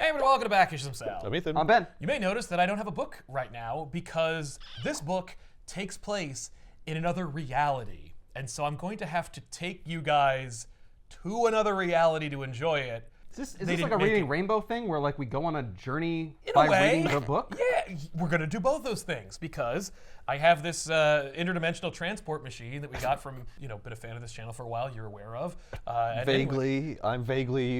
everyone, welcome to Back Issues Themselves. I'm Ethan. I'm Ben. You may notice that I don't have a book right now because this book takes place in another reality. And so I'm going to have to take you guys to another reality to enjoy it. Is this like a Reading Rainbow thing where like we go on a journey by reading the book? Yeah, we're going to do both those things because I have this interdimensional transport machine that we got from, been a fan of this channel for a while, you're aware of. I'm vaguely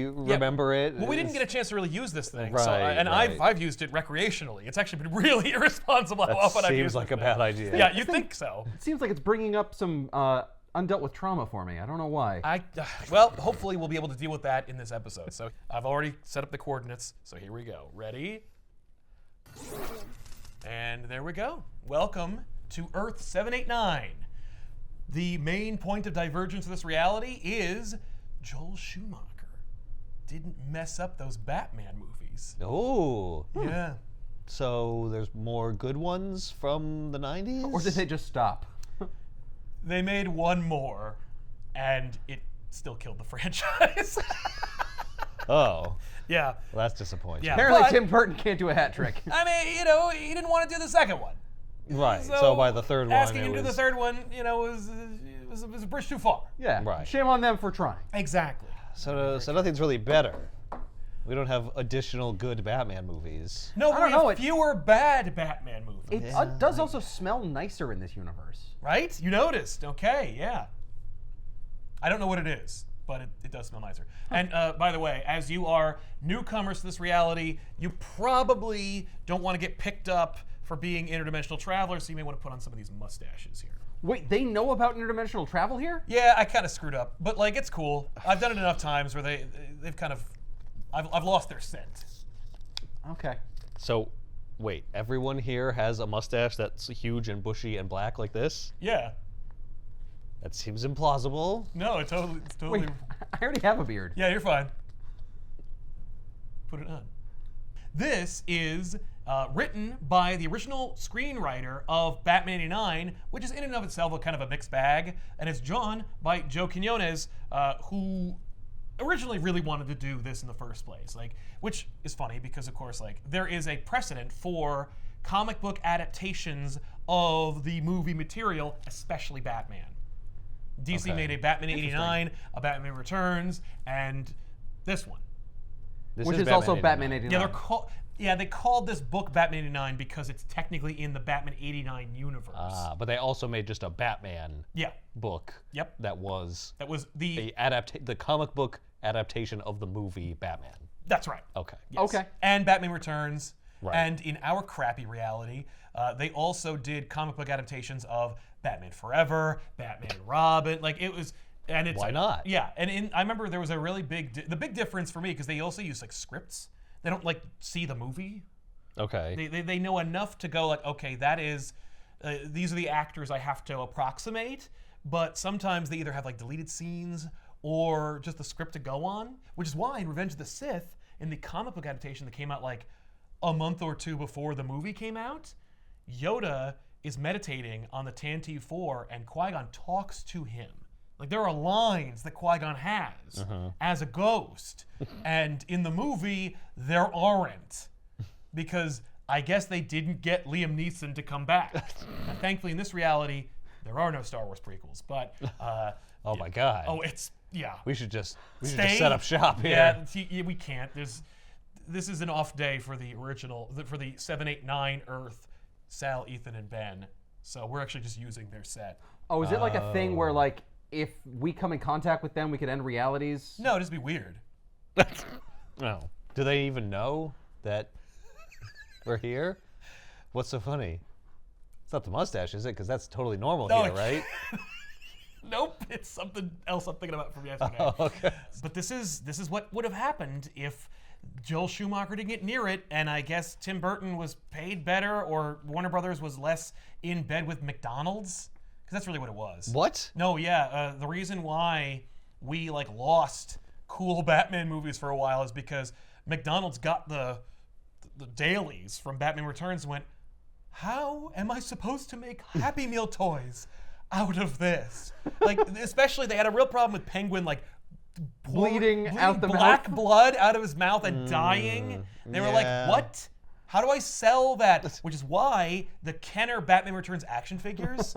remember it. Well, we didn't get a chance to really use this thing. Right, so, and right. I've used it recreationally. It's actually been really irresponsible how often I've used it. Seems like a bad idea. Yeah, you think so. It seems like it's bringing up some undealt with trauma for me. I don't know why. Well, hopefully we'll be able to deal with that in this episode. So I've already set up the coordinates. So here we go. Ready? And there we go. Welcome to Earth 789. The main point of divergence of this reality is Joel Schumacher didn't mess up those Batman movies. Oh. Yeah. So there's more good ones from the 90s? Or did they just stop? They made one more, and it still killed the franchise. Oh. Yeah. Well, that's disappointing. Yeah. Apparently But- Tim Burton can't do a hat trick. I mean, he didn't want to do the second one. Right. So by the third one, asking it him to do the was- third one, was a bridge too far. Yeah. Right. Shame on them for trying. Exactly. So nothing's really better. We don't have additional good Batman movies. No, I don't we know, have fewer bad Batman movies. It does also smell nicer in this universe. Right? You noticed. Okay, yeah. I don't know what it is, but it does smell nicer. And by the way, as you are newcomers to this reality, you probably don't want to get picked up for being interdimensional travelers, so you may want to put on some of these mustaches here. Wait, they know about interdimensional travel here? Yeah, I kind of screwed up, but like it's cool. I've done it enough times where they've kind of, I've lost their scent. Okay. So, wait, everyone here has a mustache that's huge and bushy and black like this? Yeah. That seems implausible. No, it's totally. Wait, I already have a beard. Yeah, you're fine. Put it on. This is written by the original screenwriter of Batman '89, which is in and of itself a kind of a mixed bag, and it's drawn by Joe Quinones, who originally really wanted to do this in the first place. Which is funny because, of course, there is a precedent for comic book adaptations of the movie material, especially Batman. DC Okay. made a Batman '89, a Batman Returns, and this one. Which is also Batman 89. Yeah, they called this book Batman '89 because it's technically in the Batman '89 universe. But they also made just a Batman Yeah, book. Yep. That was that was the. the comic book adaptation of the movie Batman. That's right. Okay. Yes. Okay. And Batman Returns. Right. And in our crappy reality, they also did comic book adaptations of Batman Forever, Batman and Robin. It was, and it's Why not? Yeah, and I remember there was a really the big difference for me because they also use scripts. They don't see the movie. Okay. They know enough to go okay, that is, these are the actors I have to approximate. But sometimes they either have deleted scenes or just the script to go on, which is why in Revenge of the Sith, in the comic book adaptation that came out a month or two before the movie came out, Yoda is meditating on the Tantive 4 and Qui-Gon talks to him. There are lines that Qui-Gon has as a ghost, and in the movie there aren't, because I guess they didn't get Liam Neeson to come back. And thankfully in this reality, there are no Star Wars prequels, but Oh my God. oh, it's yeah. We should just Stay- set up shop here. Yeah, we can't. This is an off day for the original, for the 789 Earth, Sal, Ethan, and Ben. So we're actually just using their set. Oh, is it like a thing where if we come in contact with them, we could end realities? No, it'd just be weird. No. Do they even know that we're here? What's so funny? It's not the mustache, is it? Because that's totally normal No, here, right? Nope, it's something else I'm thinking about from yesterday. Oh, okay. But this is what would have happened if Joel Schumacher didn't get near it, and I guess Tim Burton was paid better, or Warner Brothers was less in bed with McDonald's, because that's really what it was. What? No, yeah, the reason why we lost cool Batman movies for a while is because McDonald's got the dailies from Batman Returns and went, how am I supposed to make Happy Meal toys out of this? Especially they had a real problem with Penguin bleeding out the black mouth. blood out of his mouth and dying. They were like, what? How do I sell that? Which is why the Kenner Batman Returns action figures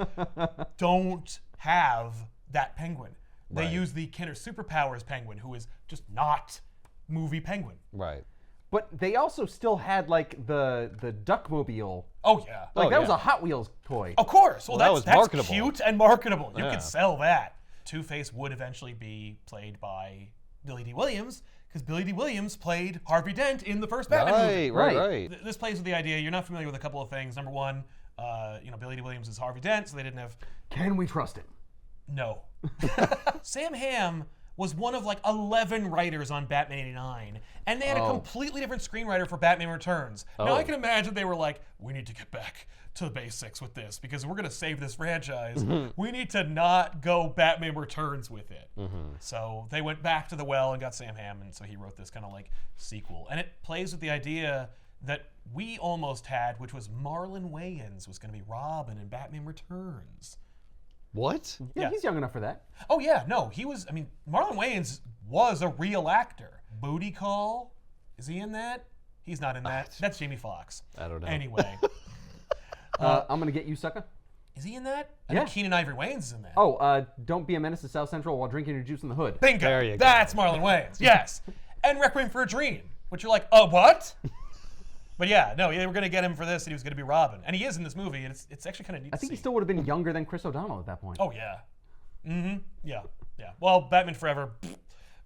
don't have that penguin. They use the Kenner Superpowers penguin, who is just not movie penguin. Right. But they also still had like the Duckmobile. Oh yeah. Like that was yeah. a Hot Wheels toy. Of course. Well, that was that's marketable. cute and marketable. You Yeah. could sell that. Two-Face would eventually be played by Billy D. Williams, because Billy D. Williams played Harvey Dent in the first Batman movie. Right. This plays with the idea. You're not familiar with a couple of things. Number one, Billy D. Williams is Harvey Dent, so they didn't have. Can we trust it? No. Sam Hamm was one of like 11 writers on Batman 89, and they had a completely different screenwriter for Batman Returns. Now I can imagine they were like, we need to get back to the basics with this because we're going to save this franchise. We need to not go Batman Returns with it. So they went back to the well and got Sam Hamm, and so he wrote this kind of like sequel. And it plays with the idea that we almost had, which was Marlon Wayans was going to be Robin in Batman Returns. What? Yeah, he's young enough for that. Oh yeah, no, he was. I mean, Marlon Wayans was a real actor. Booty Call, is he in that? He's not in that. That's Jamie Foxx. I don't know. Anyway, I'm gonna get you, sucker. is he in that? I Yeah. think Keenan Ivory Wayans is in that. Oh, don't be a menace to South Central while drinking your juice in the hood. Bingo. There you go. That's Marlon Wayans. Yes, and Requiem for a Dream, which you're like, oh what? But yeah, no, they were gonna get him for this, and he was gonna be Robin, and he is in this movie, and it's actually kind of neat. I think to he see. still would have been younger than Chris O'Donnell at that point. Oh yeah. Yeah. Well, Batman Forever.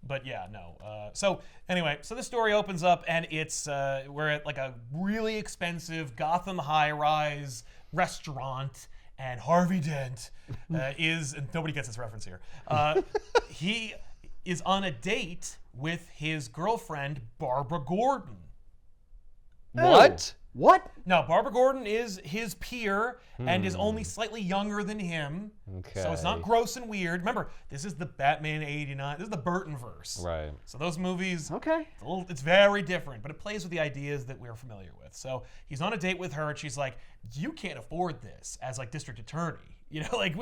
But yeah, no. So anyway, so the story opens up and it's we're at like a really expensive Gotham high-rise restaurant, and Harvey Dent is, and nobody gets this reference here. He is on a date with his girlfriend Barbara Gordon. What? What? Now, Barbara Gordon is his peer and is only slightly younger than him. So it's not Okay. gross and weird. Remember, this is the Batman 89. This is the Burton verse. Right. So those movies, Okay. it's very different, but it plays with the ideas that we're familiar with. So he's on a date with her, and she's like, you can't afford this as like district attorney. You know, like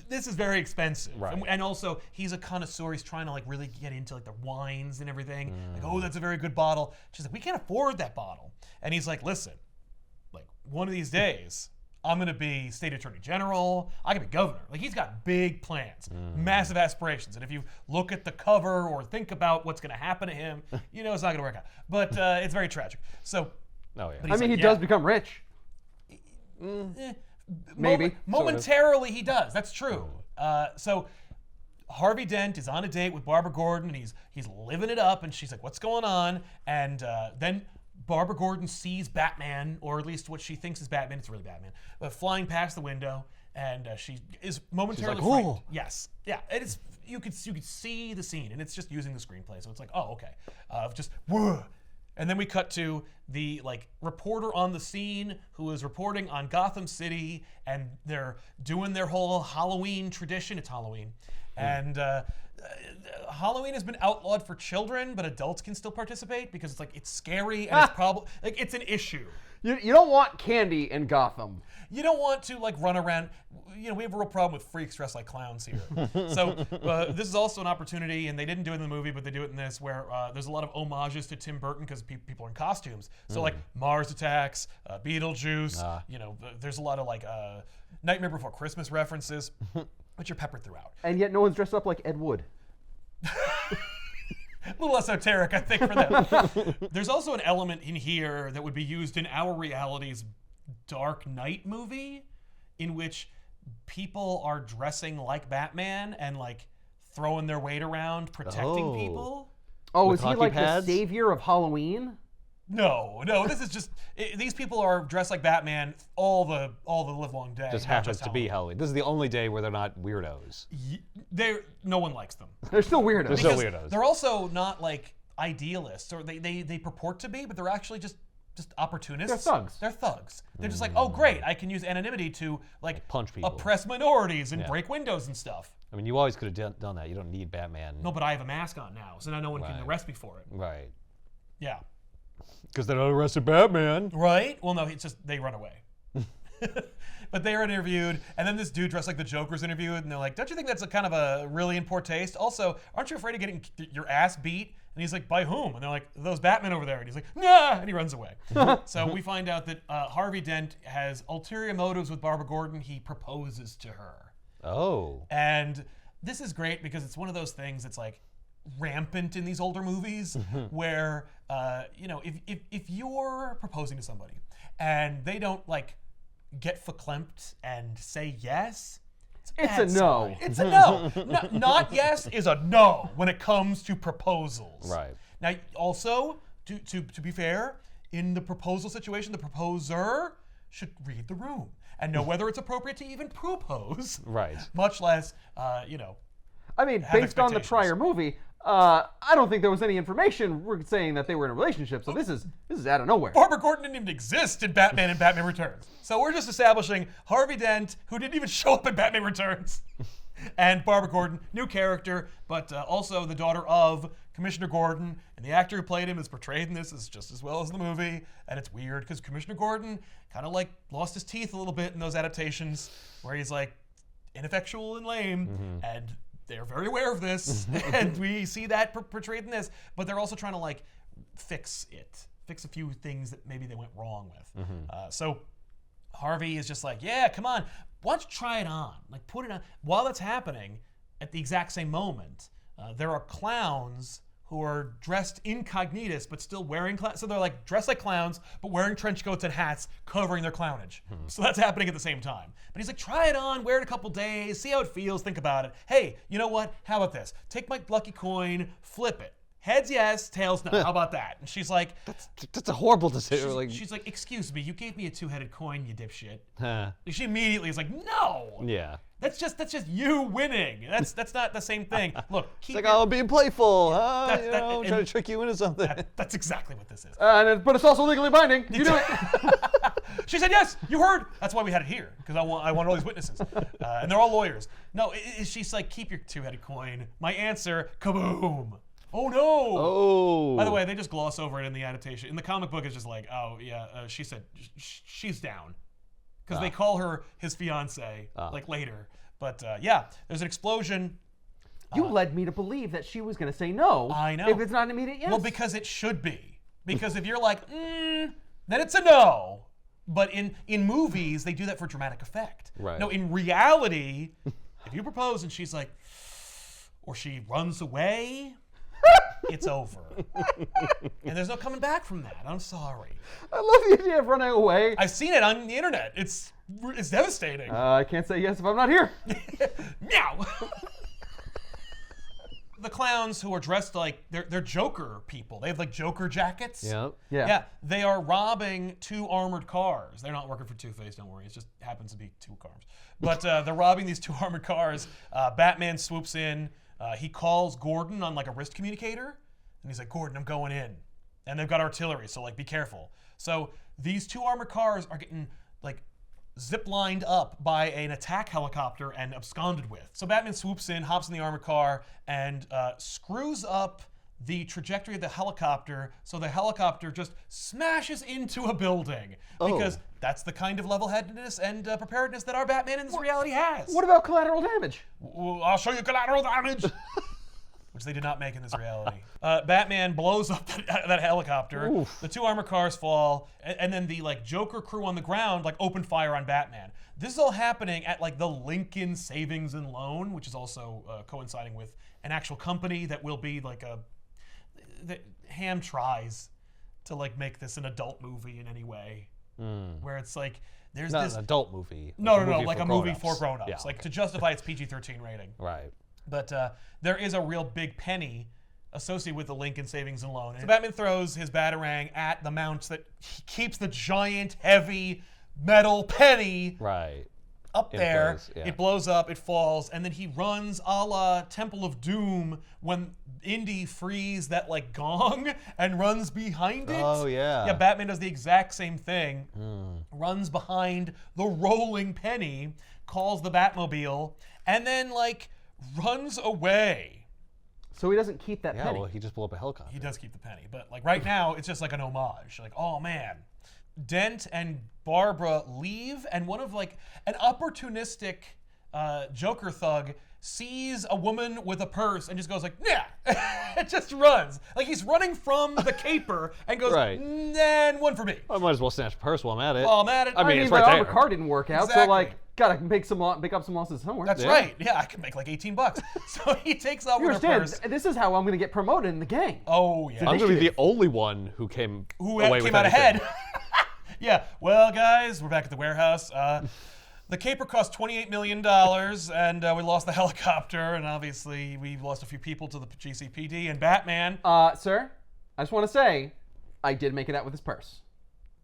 this is very expensive. Right. And also, he's a connoisseur. He's trying to like really get into like the wines and everything. Like, oh, that's a very good bottle. She's like, we can't afford that bottle. And he's like, listen, like one of these days, I'm gonna be state attorney general. I can be governor. Like he's got big plans, massive aspirations. And if you look at the cover or think about what's gonna happen to him, you know it's not gonna work out. But it's very tragic. So, Oh yeah. but I he's mean, like, he yeah. does become rich. Maybe. Momentarily, he does. That's true. So Harvey Dent is on a date with Barbara Gordon, and he's living it up. And she's like, "What's going on?" And then Barbara Gordon sees Batman, or at least what she thinks is Batman. It's really Batman, flying past the window, and she is momentarily She's like, frightened. "Ooh." Yes, yeah. It is. You could see the scene, and it's just using the screenplay. So it's like, oh, okay, just whoa. And then we cut to the like reporter on the scene who is reporting on Gotham City, and they're doing their whole Halloween tradition. It's Halloween, and Halloween has been outlawed for children, but adults can still participate because it's like it's scary and it's probably like it's an issue. You don't want candy in Gotham. You don't want to like run around. You know, we have a real problem with freaks dressed like clowns here. So this is also an opportunity, and they didn't do it in the movie, but they do it in this, where there's a lot of homages to Tim Burton because people are in costumes. So like Mars Attacks, Beetlejuice. You know, there's a lot of like Nightmare Before Christmas references, which are peppered throughout. And yet no one's dressed up like Ed Wood. A little esoteric, I think, for them. There's also an element in here that would be used in our reality's Dark Knight movie, in which people are dressing like Batman and like throwing their weight around, protecting Oh. people. Oh, With is he hockey like pads? the savior of Halloween? No, this is just these people are dressed like Batman all the livelong day. Just not happens to be Halloween. This is the only day where they're not weirdos. No one likes them. They're still weirdos. They're still Because weirdos. They're also not like idealists, or they purport to be, but they're actually just opportunists. They're thugs. They're thugs. They're just like, oh great, I can use anonymity to like Punch people. oppress minorities and break windows and stuff. I mean, you always could have done that. You don't need Batman. No, but I have a mask on now, so now no one can Right. arrest me for it. Right. Yeah. Because they don't arrested Batman. Right? Well, no, it's just they run away. But they are interviewed, and then this dude dressed like the Joker's interviewed, and they're like, don't you think that's a kind of a really in poor taste? Also, aren't you afraid of getting your ass beat? And he's like, by whom? And they're like, those Batmen over there. And he's like, nah, and he runs away. So we find out that Harvey Dent has ulterior motives with Barbara Gordon. He proposes to her. Oh. And this is great because it's one of those things that's like rampant in these older movies where, if you're proposing to somebody and they don't like get verklempt and say yes, It's a no. It's a no. Not yes is a no when it comes to proposals. Right. Now, also, to be fair, in the proposal situation, the proposer should read the room and know whether it's appropriate to even propose. Right. Much less, I mean, based on the prior movie, I don't think there was any information saying that they were in a relationship, so this is out of nowhere. Barbara Gordon didn't even exist in Batman and Batman Returns. So we're just establishing Harvey Dent, who didn't even show up in Batman Returns, and Barbara Gordon, new character, but also the daughter of Commissioner Gordon, and the actor who played him is portrayed in this as just as well as the movie, and it's weird because Commissioner Gordon kind of like lost his teeth a little bit in those adaptations where he's like ineffectual and lame, and they're very aware of this, and we see that portrayed in this, but they're also trying to like fix a few things that maybe they went wrong with. So Harvey is just like, yeah, come on, why don't you try it on? Like put it on. While that's happening, at the exact same moment, there are clowns who are dressed incognitus but still wearing so they're like dressed like clowns but wearing trench coats and hats covering their clownage. So that's happening at the same time. But he's like, try it on, wear it a couple days, see how it feels, think about it. Hey, you know what? How about this? Take my lucky coin, flip it. Heads yes, tails no. How about that? And she's like, that's a horrible decision. She's like, excuse me, you gave me a two-headed coin, you dipshit. She immediately is like, no. Yeah. That's just you winning. That's not the same thing. Look, it's like, I'm being playful. I'm trying to trick you into something. That's exactly what this is. But it's also legally binding. You do it. She said yes. You heard. That's why we had it here because I want all these witnesses, and they're all lawyers. No, she's like, keep your two-headed coin. My answer, kaboom. Oh no! Oh. By the way, they just gloss over it in the adaptation. In the comic book, it's just like, oh yeah, she said she's down, because they call her his fiance like later. But yeah, there's an explosion. You led me to believe that she was going to say no. I know. If it's not an immediate yes. Well, because it should be. Because if you're like, then it's a no. But in movies, they do that for dramatic effect. Right. No, in reality, if you propose and she's like, or she runs away, it's over. And there's no coming back from that. I'm sorry. I love the idea of running away. I've seen it on the internet. It's devastating. I can't say yes if I'm not here. Meow. The clowns who are dressed like they're Joker people. They have like Joker jackets. Yep. Yeah. They are robbing 2 armored cars. They're not working for Two-Face, don't worry. It just happens to be 2 cars. But they're robbing these 2 armored cars. Batman swoops in. He calls Gordon on like a wrist communicator, and he's like, Gordon, I'm going in. And they've got artillery, so like be careful. So these 2 armored cars are getting like zip-lined up by an attack helicopter and absconded with. So Batman swoops in, hops in the armored car, and screws up the trajectory of the helicopter so the helicopter just smashes into a building. Because that's the kind of level-headedness and preparedness that our Batman in this reality has. What about collateral damage? I'll show you collateral damage. Which they did not make in this reality. Batman blows up that helicopter. Oof. The 2 armored cars fall, and then the like Joker crew on the ground like open fire on Batman. This is all happening at like the Lincoln Savings and Loan, which is also coinciding with an actual company that will be like Ham tries to like make this an adult movie in any way, where it's like there's not this an adult movie. No, like a movie for grown-ups, yeah, like to justify its PG-13 rating. Right. But there is a real big penny associated with the Lincoln Savings and Loan. So Batman throws his Batarang at the mounts that keeps the giant, heavy metal penny up there. It blows up, it falls, and then he runs a la Temple of Doom when Indy frees that like gong and runs behind it. Oh, yeah. Yeah, Batman does the exact same thing. Runs behind the rolling penny, calls the Batmobile, and then like runs away. So he doesn't keep that penny. Yeah, well, he just blew up a helicopter. He does keep the penny, but like right now, it's just like an homage. Like, oh man, Dent and Barbara leave, and one of like an opportunistic Joker thug sees a woman with a purse and just goes like, yeah, it just runs. Like he's running from the caper and goes, Right. and one for me. I might as well snatch a purse while I'm at it. While I'm at it. I mean, it's my right armored there. car didn't work out, so Exactly. like, gotta pick up some losses somewhere. That's right. Yeah, I can make like $18. So he takes off You with a understand? purse. This is how I'm gonna get promoted in the gang. Oh yeah. I'm going to be the only one who came away with came out anything. ahead. Yeah. Well, guys, we're back at the warehouse. The caper cost $28 million, and we lost the helicopter, and obviously we lost a few people to the GCPD and Batman. Sir, I just want to say, I did make it out with his purse.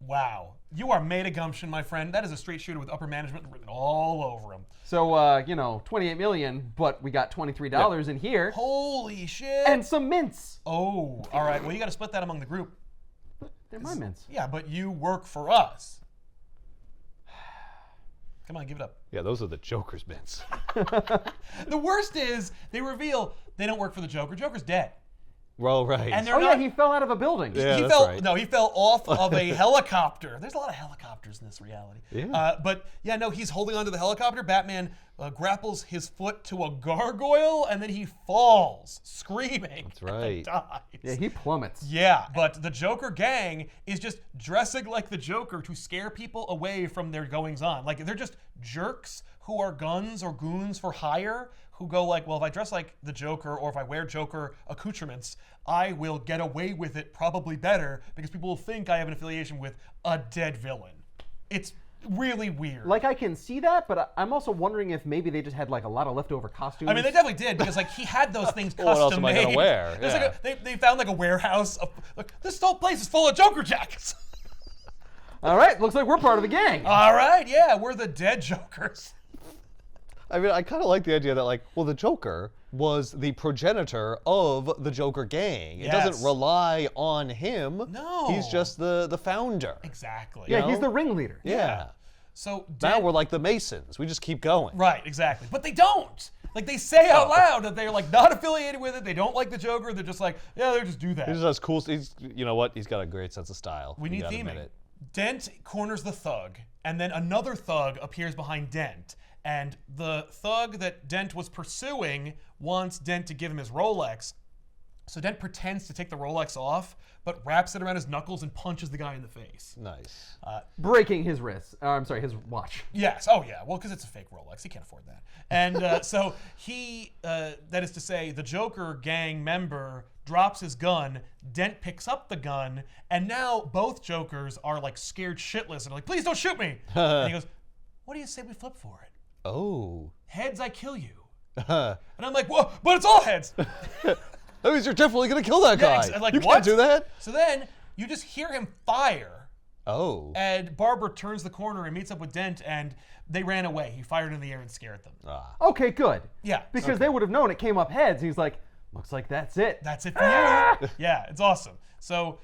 Wow. You are made of gumption, my friend. That is a straight shooter with upper management written all over him. So, 28 million, but we got $23 in here. Holy shit. And some mints. Oh, all right. Well, you got to split that among the group. They're my mints. Yeah, but you work for us. Come on, give it up. Yeah, those are the Joker's mints. The worst is they reveal they don't work for the Joker. Joker's dead. Well, right. And they're Oh, not, yeah, he fell out of a building. Yeah. he that's fell right. no, he fell off of a helicopter. There's a lot of helicopters in this reality. Yeah. But yeah, no, he's holding onto the helicopter. Batman grapples his foot to a gargoyle, and then he falls, screaming. That's right. And dies. Yeah, he plummets. Yeah, but the Joker gang is just dressing like the Joker to scare people away from their goings on. Like they're just jerks who are guns or goons for hire who go like, well, if I dress like the Joker or if I wear Joker accoutrements, I will get away with it probably better because people will think I have an affiliation with a dead villain. It's really weird. Like, I can see that, but I'm also wondering if maybe they just had like a lot of leftover costumes. I mean, they definitely did because like he had those things custom Well, what else am I made. gonna wear? There's Yeah. like they found like a warehouse. Look, this whole place is full of Joker jackets. All right, looks like we're part of the gang. All right, yeah, we're the dead Jokers. I mean, I kind of like the idea that, like, well, the Joker was the progenitor of the Joker gang. It Yes. doesn't rely on him. No. He's just the founder. Exactly. Yeah, know? he's the ringleader. Yeah. So Now Dent- we're like the Masons. We just keep going. right, exactly. But they don't. Like they say out loud that they're like not affiliated with it. They don't like the Joker. They're just like, yeah, they just do that. He just has cool. He's, you know what? He's got a great sense of style. We You need gotta admit theming. it. Dent corners the thug, and then another thug appears behind Dent. And the thug that Dent was pursuing wants Dent to give him his Rolex. So Dent pretends to take the Rolex off, but wraps it around his knuckles and punches the guy in the face. Nice. Breaking his wrist. I'm sorry, his watch. Yes. Oh, yeah. Well, because it's a fake Rolex. He can't afford that. And so he, that is to say, the Joker gang member drops his gun. Dent picks up the gun. And now both Jokers are like scared shitless. And like, please don't shoot me. And he goes, what do you say we flip for it? Oh. Heads, I kill you. That And I'm like, whoa, but it's all heads. means you're definitely gonna kill that guy. Like, you what? can't do that. So then you just hear him fire. Oh. And Barbara turns the corner and meets up with Dent. And they ran away. He fired in the air and scared them. Ah. Okay, good. Yeah. Because they would have known it came up heads. He's like, looks like that's it. That's it for you. Yeah, it's awesome. So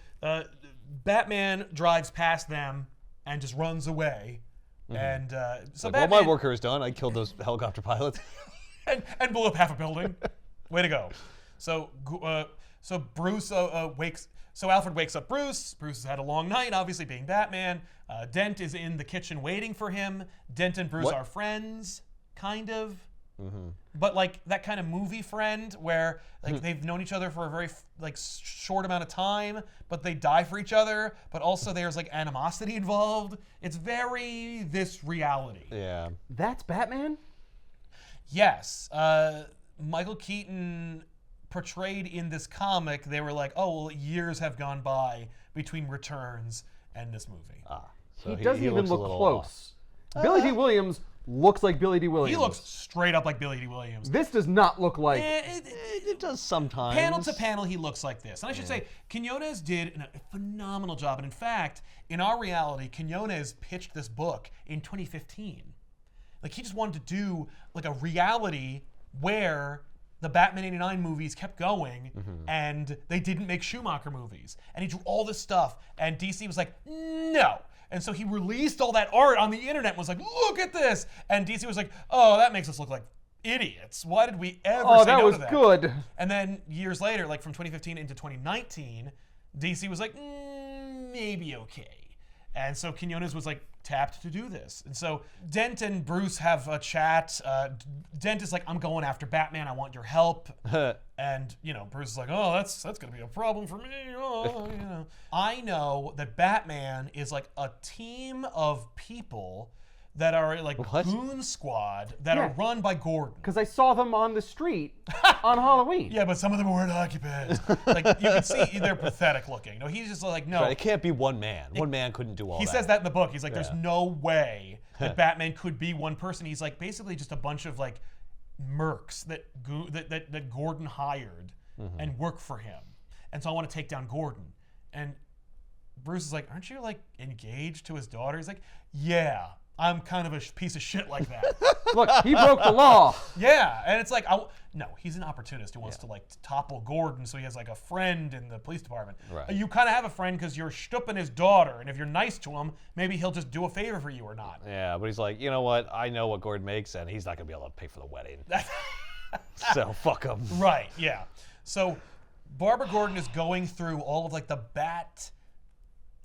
Batman drives past them and just runs away. And so Like, well, Batman my worker is done. I killed those helicopter pilots. and blew up half a building. Way to go. So Bruce wakes. So Alfred wakes up Bruce. Bruce has had a long night, obviously being Batman. Dent is in the kitchen waiting for him. Dent and Bruce What? are friends, kind of. But like that kind of movie friend where like they've known each other for a very like short amount of time, but they die for each other. But also there's like animosity involved. It's very this reality. Yeah. That's Batman? Yes, Michael Keaton portrayed in this comic. They were like, oh, well, years have gone by between Returns and this movie. So He doesn't even looks a look little close. Billy D. Williams looks like Billy D. Williams. He looks straight up like Billy D. Williams. This does not look like. It does sometimes. Panel to panel, he looks like this. And I should say, Quinones did a phenomenal job. And in fact, in our reality, Quinones pitched this book in 2015. Like, he just wanted to do like a reality where the Batman 89 movies kept going and they didn't make Schumacher movies. And he drew all this stuff. And DC was like, no. And so he released all that art on the internet and was like, look at this. And DC was like, oh, that makes us look like idiots. Why did we ever Oh, say that no was to that? good. And then years later, like from 2015 into 2019, DC was like, maybe okay. And so Quinones was like tapped to do this. And so Dent and Bruce have a chat. Dent is like, I'm going after Batman. I want your help. And, Bruce is like, oh, that's going to be a problem for me. Oh, I know that Batman is like a team of people that are like goon squad that are run by Gordon. Because I saw them on the street on Halloween. Yeah, but some of them weren't occupied. Like, you can see they're pathetic looking. No, he's just like, no. Right, it can't be one man. One man couldn't do all that. He says that in the book. He's like, there's no way that Batman could be one person. He's like, basically just a bunch of like mercs that Gordon hired and work for him. And so I want to take down Gordon. And Bruce is like, aren't you like engaged to his daughter? He's like, yeah. I'm kind of a piece of shit like that. Look, he broke the law. Yeah, and it's like, no, he's an opportunist who wants to like topple Gordon so he has like a friend in the police department. Right. You kind of have a friend because you're stooping his daughter, and if you're nice to him, maybe he'll just do a favor for you or not. Yeah, but he's like, you know what? I know what Gordon makes, and he's not going to be able to pay for the wedding. So fuck him. Right, yeah. So Barbara Gordon is going through all of like the Bat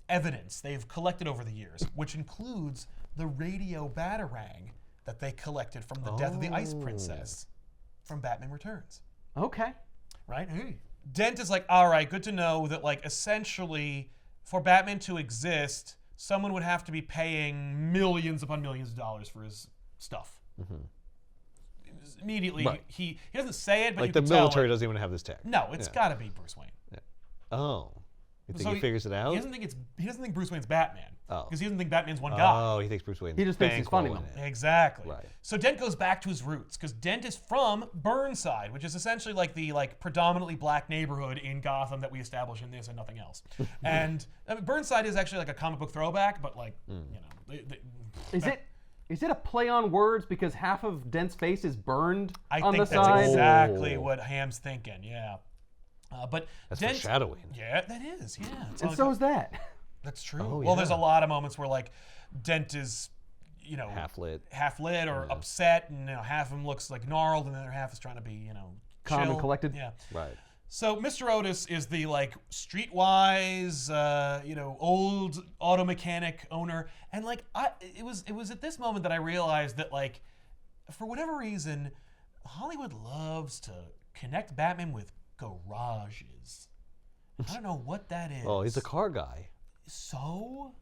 evidence they've collected over the years, which includes the radio batarang that they collected from the death of the Ice Princess from Batman Returns. Okay. Right? Hey. Dent is like, all right, good to know that like essentially for Batman to exist, someone would have to be paying millions upon millions of dollars for his stuff. Immediately, he doesn't say it, but like you the can military tell, doesn't even have this tech. No, it's got to be Bruce Wayne. Yeah. Oh. You think So he figures it out? He doesn't think Bruce Wayne's Batman. Oh. Because he doesn't think Batman's one guy. Oh, he thinks Bruce Wayne. He just thinks he's funding them. Exactly. Right. So Dent goes back to his roots because Dent is from Burnside, which is essentially like the predominantly black neighborhood in Gotham that we establish in this and nothing else. And I mean, Burnside is actually like a comic book throwback, but like Is it a play on words because half of Dent's face is burned on the I think that's side? exactly what Ham's thinking. Yeah. But That's Dent, foreshadowing. yeah, that is. Yeah. It's And all so good. is that. That's true. Oh, well, there's a yeah. lot of moments where like Dent is, Half lit. or upset, and half of him looks like gnarled, and the other half is trying to be, Calm and chill. collected. Yeah. Right. So Mr. Otis is the like streetwise, old auto mechanic owner, and like it was at this moment that I realized that like, for whatever reason, Hollywood loves to connect Batman with garages. I don't know what that is. Oh, he's a car guy. So,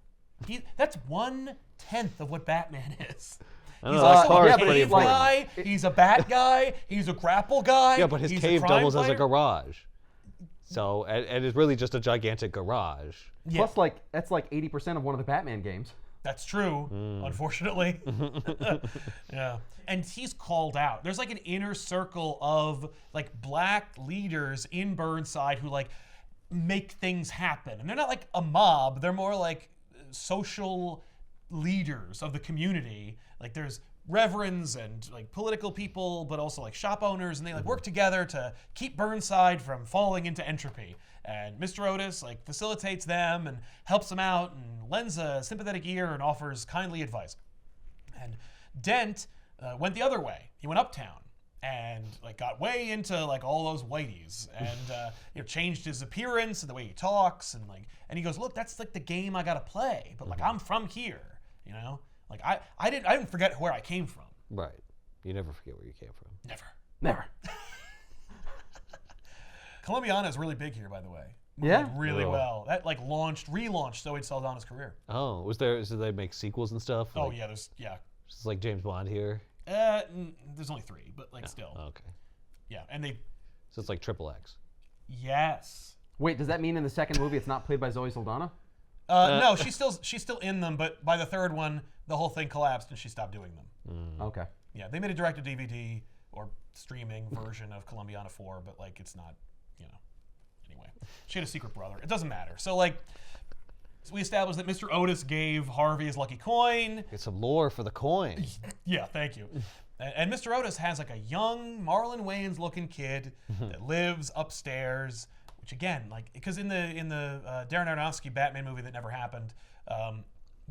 that's 1/10 of what Batman is. I He's know, that also car a is pretty cave important. guy, he's a bat guy, he's a grapple guy. Yeah, but his he's cave a crime doubles as a fighter. garage. So, and it's really just a gigantic garage. Yeah, Plus, that's like 80% of one of the Batman games. that's true, unfortunately. Yeah. And he's called out. There's like an inner circle of like black leaders in Burnside who like make things happen. And they're not like a mob, they're more like social leaders of the community. Like there's reverends and like political people, but also like shop owners, and they like work together to keep Burnside from falling into entropy. And Mr. Otis like facilitates them and helps them out and lends a sympathetic ear and offers kindly advice. And Dent went the other way. He went uptown and like got way into like all those whiteys and changed his appearance and the way he talks and he goes, look, that's like the game I gotta play, but like I'm from here, like I didn't forget where I came from. Right. You never forget where you came from. Never. Colombiana is really big here, by the way. Yeah? Like, really Really? well. That like relaunched Zoe Saldana's career. Oh, so they make sequels and stuff? Oh Like, yeah, It's like James Bond here. there's only 3, but like still. Okay. Yeah, and they So it's like Triple X. yes. Wait, does that mean in the second movie it's not played by Zoe Saldana? No, she's still in them, but by the third one, the whole thing collapsed and she stopped doing them. Okay. Yeah, they made a direct-to-DVD or streaming version of Colombiana 4, but like it's not, Anyway, she had a secret brother. It doesn't matter. So we established that Mr. Otis gave Harvey his lucky coin. Get some lore for the coin. Yeah, thank you. And Mr. Otis has like a young Marlon Wayans-looking kid that lives upstairs. Which again, like, because in the Darren Aronofsky Batman movie that never happened,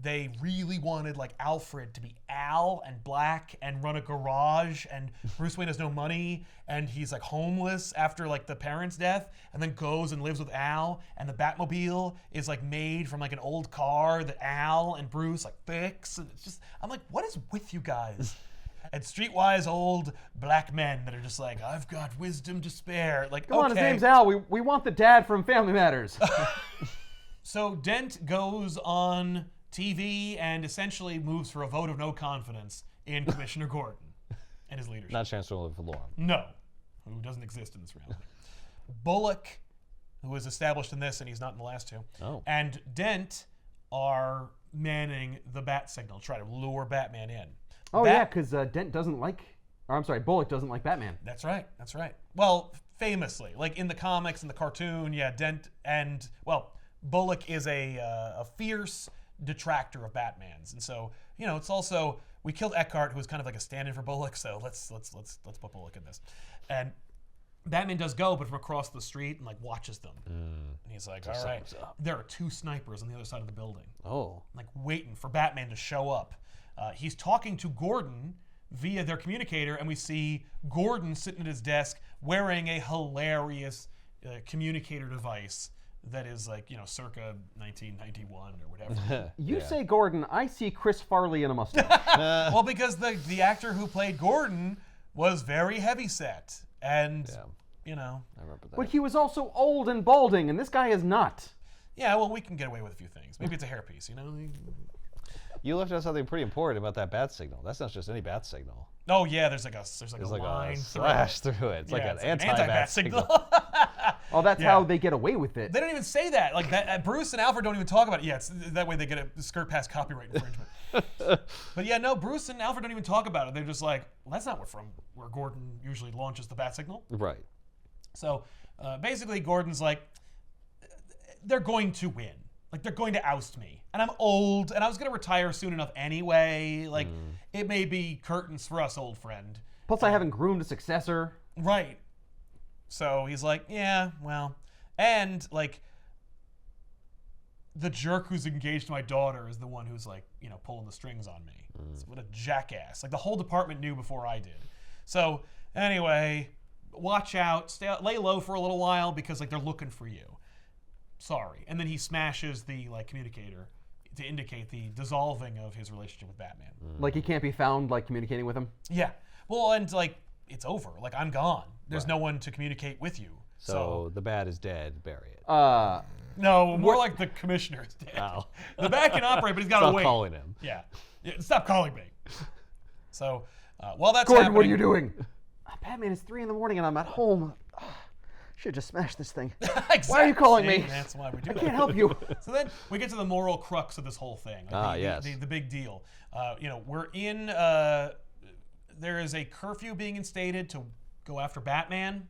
they really wanted like Alfred to be Al and black and run a garage, and Bruce Wayne has no money and he's like homeless after like the parents' death, and then goes and lives with Al, and the Batmobile is like made from like an old car that Al and Bruce like fix, and it's just, I'm like, what is with you guys? And streetwise old black men that are just like, I've got wisdom to spare. Like, Come on, his name's Al. We want the dad from Family Matters. So Dent goes on TV and essentially moves for a vote of no confidence in Commissioner Gordon and his leadership. Not Chancellor for Law. No, who doesn't exist in this reality. Bullock, who was established in this and he's not in the last two, and Dent are manning the bat signal, try to lure Batman in. Oh, yeah, because Dent doesn't like, or I'm sorry, Bullock doesn't like Batman. That's right, that's right. Well, famously, like in the comics and the cartoon, yeah, Dent and, well, Bullock is a fierce detractor of Batman's, and so it's also, we killed Eckhart, who was kind of like a stand-in for Bullock, so let's put Bullock in this, and Batman does go, but from across the street, and like watches them, and he's like, all right, there are 2 snipers on the other side of the building, like waiting for Batman to show up. He's talking to Gordon via their communicator, and we see Gordon sitting at his desk wearing a hilarious communicator device that is like, circa 1991 or whatever. You say Gordon, I see Chris Farley in a mustache. Well, because the actor who played Gordon was very heavyset, and, I remember that. But he was also old and balding, and this guy is not. Yeah, well, we can get away with a few things. Maybe it's a hairpiece, You left out something pretty important about that bat signal. That's not just any bat signal. Oh yeah, there's like a line a slash through it. It's like an anti-bat signal. Oh, that's how they get away with it. They don't even say that. Like that, Bruce and Alfred don't even talk about it. Yeah, it's, that way they get a skirt past copyright infringement. But yeah, no, Bruce and Alfred don't even talk about it. They're just like, well, that's not where Gordon usually launches the bat signal. Right. So basically, Gordon's like, they're going to win. Like, they're going to oust me. And I'm old, and I was going to retire soon enough anyway. Like, it may be curtains for us, old friend. Plus, I haven't groomed a successor. Right. So he's like, yeah, well. And, like, the jerk who's engaged to my daughter is the one who's, like, pulling the strings on me. What a jackass. Like, the whole department knew before I did. So, anyway, watch out. Lay low for a little while because, like, they're looking for you. Sorry. And then he smashes the communicator to indicate the dissolving of his relationship with Batman. Like he can't be found communicating with him? Yeah. Well, and it's over. Like, I'm gone. There's no one to communicate with you. So the bat is dead, bury it. No, more like the commissioner is dead. Oh. The bat can operate, but he's got to wait. Stop calling him. Yeah. Stop calling me. So while that's Gordon, happening, what are you doing? Batman, it's 3 a.m. and I'm at home. Should just smash this thing. Exactly. Why are you calling me? That's why we do I that. can't help you. So then we get to the moral crux of this whole thing. Yes. The big deal. We're in. There is a curfew being instated to go after Batman,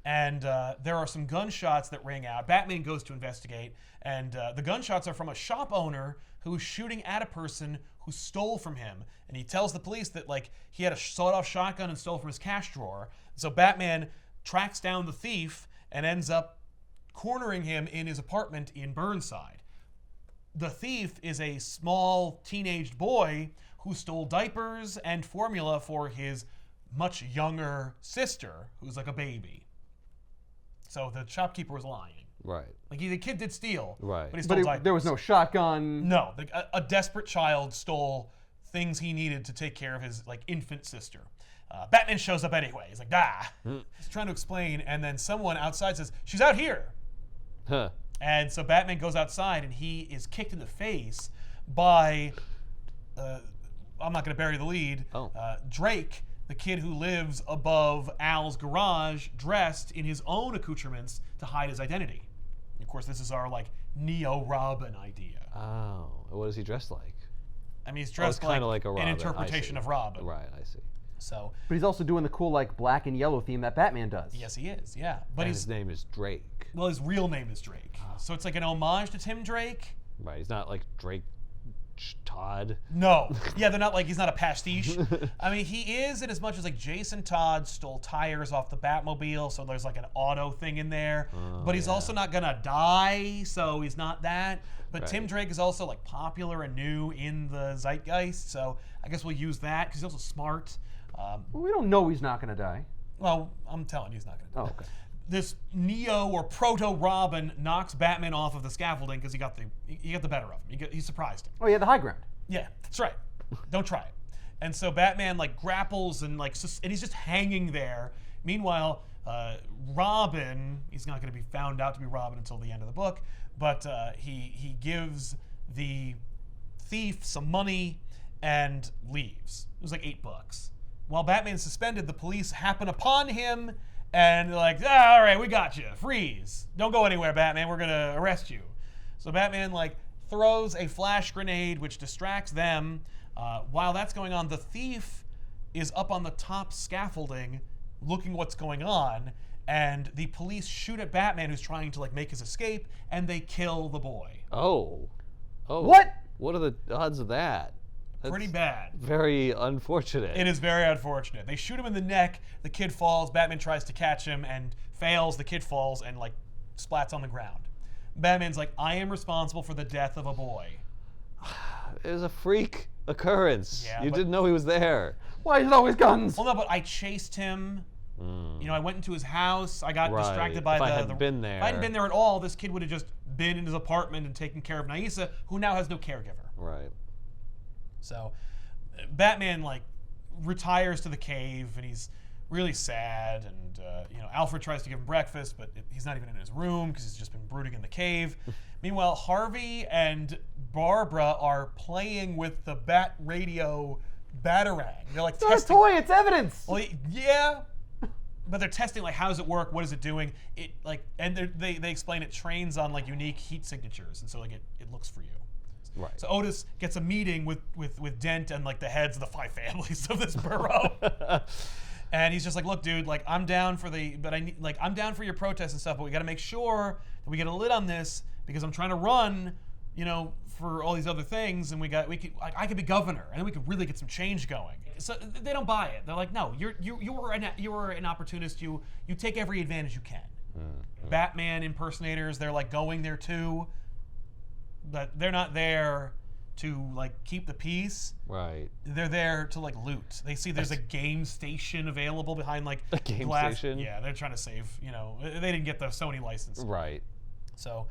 and there are some gunshots that ring out. Batman goes to investigate, and the gunshots are from a shop owner who's shooting at a person who stole from him, and he tells the police that he had a sawed-off shotgun and stole from his cash drawer. So Batman tracks down the thief and ends up cornering him in his apartment in Burnside. The thief is a small teenaged boy who stole diapers and formula for his much younger sister, who's like a baby. So the shopkeeper was lying. Right. Like, the kid did steal, Right. but he stole diapers. There was no shotgun. No, a desperate child stole things he needed to take care of his infant sister. Batman shows up anyway. He's like, He's trying to explain, and then someone outside says, she's out here. Huh. And so Batman goes outside, and he is kicked in the face by, I'm not going to bury the lead, Drake, the kid who lives above Al's garage, dressed in his own accoutrements to hide his identity. And of course, this is our, Neo-Robin idea. Oh. What is he dressed like? I mean, he's dressed like a Robin. an interpretation of Robin. Right, I see. So, but he's also doing the cool black and yellow theme that Batman does. Yes, he is. Yeah, but his name is Drake. Well, his real name is Drake. So it's like an homage to Tim Drake. Right. He's not like Drake Todd. No. Yeah, they're not like, he's not a pastiche. I mean, he is in as much as like Jason Todd stole tires off the Batmobile, so there's like an auto thing in there. But he's also not gonna die, so he's not that. But Tim Drake is also like popular and new in the zeitgeist, so I guess we'll use that because he's also smart. Well, we don't know he's not going to die. Well, I'm telling you he's not gonna die. Oh, okay. This Neo or Proto Robin knocks Batman off of the scaffolding because he got the better of him. He surprised him. Oh, he had the high ground. Yeah, that's right. Don't try it. And so Batman like grapples and like and he's just hanging there. Meanwhile, Robin, he's not going to be found out to be Robin until the end of the book, but he gives the thief some money and leaves. It was like $8. While Batman's suspended, the police happen upon him. And they're like, all right, we got you. Freeze. Don't go anywhere, Batman. We're going to arrest you. So Batman, like, throws a flash grenade, which distracts them. While that's going on, the thief is up on the top scaffolding looking what's going on. And the police shoot at Batman, who's trying to, like, make his escape. And they kill the boy. Oh. What? What are the odds of that? That's pretty bad. Very unfortunate. It is very unfortunate. They shoot him in the neck. The kid falls. Batman tries to catch him and fails. The kid falls and like splats on the ground. Batman's like, I am responsible for the death of a boy. It was a freak occurrence. Yeah, you didn't know he was there. Why is it always guns? Well, no, but I chased him. You know, I went into his house. I got distracted by if I hadn't been there. If I hadn't been there at all, this kid would have just been in his apartment and taken care of Naisa, who now has no caregiver. Right. So Batman like retires to the cave and he's really sad, and you know, Alfred tries to give him breakfast, but he's not even in his room because he's just been brooding in the cave. Meanwhile, Harvey and Barbara are playing with the Bat Radio Batarang. They're like It's not a testing. toy, it's evidence. Well, yeah, but they're testing like, how does it work? What is it doing? It like, and they explain it trains on like unique heat signatures, and so like it looks for you. Right. So Otis gets a meeting with Dent and like the heads of the 5 families of this borough. And he's just like, look, dude, like I'm down for I'm down for your protests and stuff, but we got to make sure that we get a lid on this because I'm trying to run, you know, for all these other things, and I could be governor, and then we could really get some change going. So they don't buy it. They're like, no, you were an opportunist. You take every advantage you can. Mm-hmm. Batman impersonators, they're like going there too. But they're not there to like keep the peace. Right. They're there to like loot. They see there's a game station available behind like a game glass. station. Yeah, they're trying to save. You know, they didn't get the Sony license. Right. So,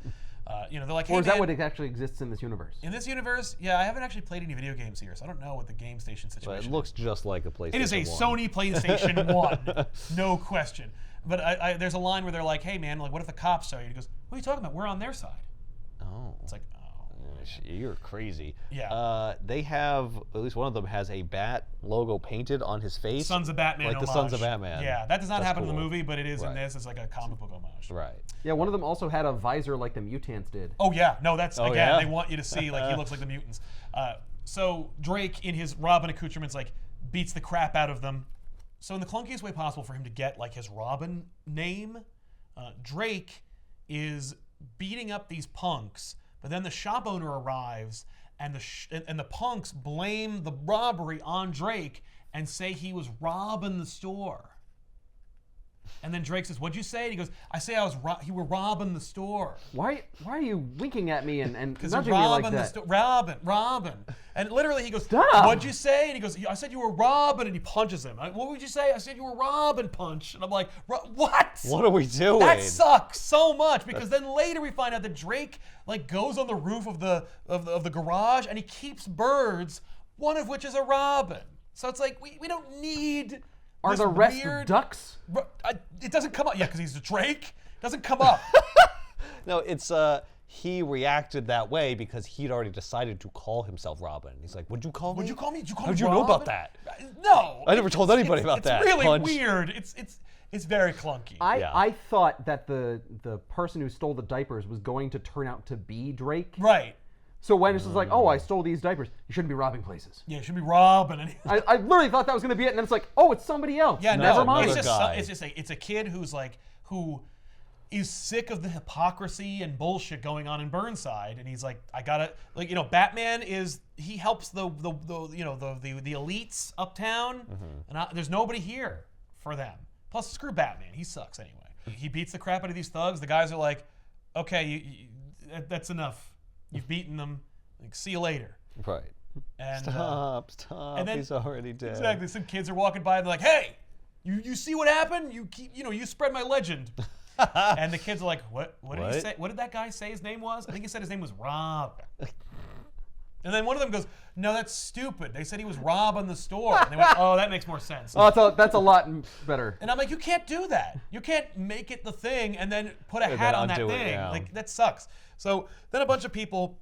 you know, they're like, hey, or is that man, what actually exists in this universe? in this universe? Yeah, I haven't actually played any video games here, so I don't know what the game station situation. But it looks just like a PlayStation. It is a 1. Sony PlayStation 1, no question. But there's a line where they're like, hey man, like what if the cops saw you? He goes, what are you talking about? We're on their side. Oh. It's like, you're crazy. Yeah. They have, at least one of them has a bat logo painted on his face. Sons of Batman Like homage. the Sons of Batman. Yeah, that does not That's happen in cool. the movie, but it is in Right. this. It's like a comic book homage. Right. Yeah, one of them also had a visor like the mutants did. Oh yeah, no, that's again. yeah? They want you to see like he looks like the mutants. So Drake, in his Robin accoutrements, like beats the crap out of them. So in the clunkiest way possible for him to get like his Robin name, Drake is beating up these punks. But then the shop owner arrives, and the punks blame the robbery on Drake and say he was robbing the store. And then Drake says, "What'd you say?" And he goes, "I say you were robbing the store." Why are you winking at me and Because nudging me like robbing that? the store, robbing. And literally he goes, Stop. "What'd you say?" And he goes, "I said you were robbing," and he punches him. What would you say? I said you were robbing, punch. And I'm like, what? What are we doing? That sucks so much because then later we find out that Drake like goes on the roof of the garage and he keeps birds, one of which is a robin. So it's like we don't need. Are this the rest weird, ducks? It doesn't come up. Yeah, because he's a Drake. It doesn't come up. No, it's he reacted that way because he'd already decided to call himself Robin. He's like, "Would you call me? Would you call me? Did you call How'd me you know about Robin?" that? No. I never told anybody about that. It's really Punch. weird. It's very clunky. I thought that the person who stole the diapers was going to turn out to be Drake. Right. So when it's just like, oh, I stole these diapers, you shouldn't be robbing places. Yeah, it should be Robin. And I literally thought that was going to be it, and then it's like, oh, it's somebody else. yeah, Never no, mind. It's Another guy. just it's a kid who's like who is sick of the hypocrisy and bullshit going on in Burnside, and he's like, I gotta, like, Batman he helps the elites uptown, and there's nobody here for them. Plus, screw Batman, he sucks anyway. He beats the crap out of these thugs. The guys are like, okay, that's enough. You've beaten them. Like, see you later. Right. And, stop. and then, he's already dead. Exactly. Some kids are walking by and they're like, hey, you see what happened? You spread my legend. And the kids are like, what did he say? What did that guy say his name was? I think he said his name was Rob. And then one of them goes, no, that's stupid. They said he was robbing the store. And they went, oh, that makes more sense. Oh, that's a lot better. And I'm like, you can't do that. You can't make it the thing and then put a hat on that thing. Like, that sucks. So then a bunch of people...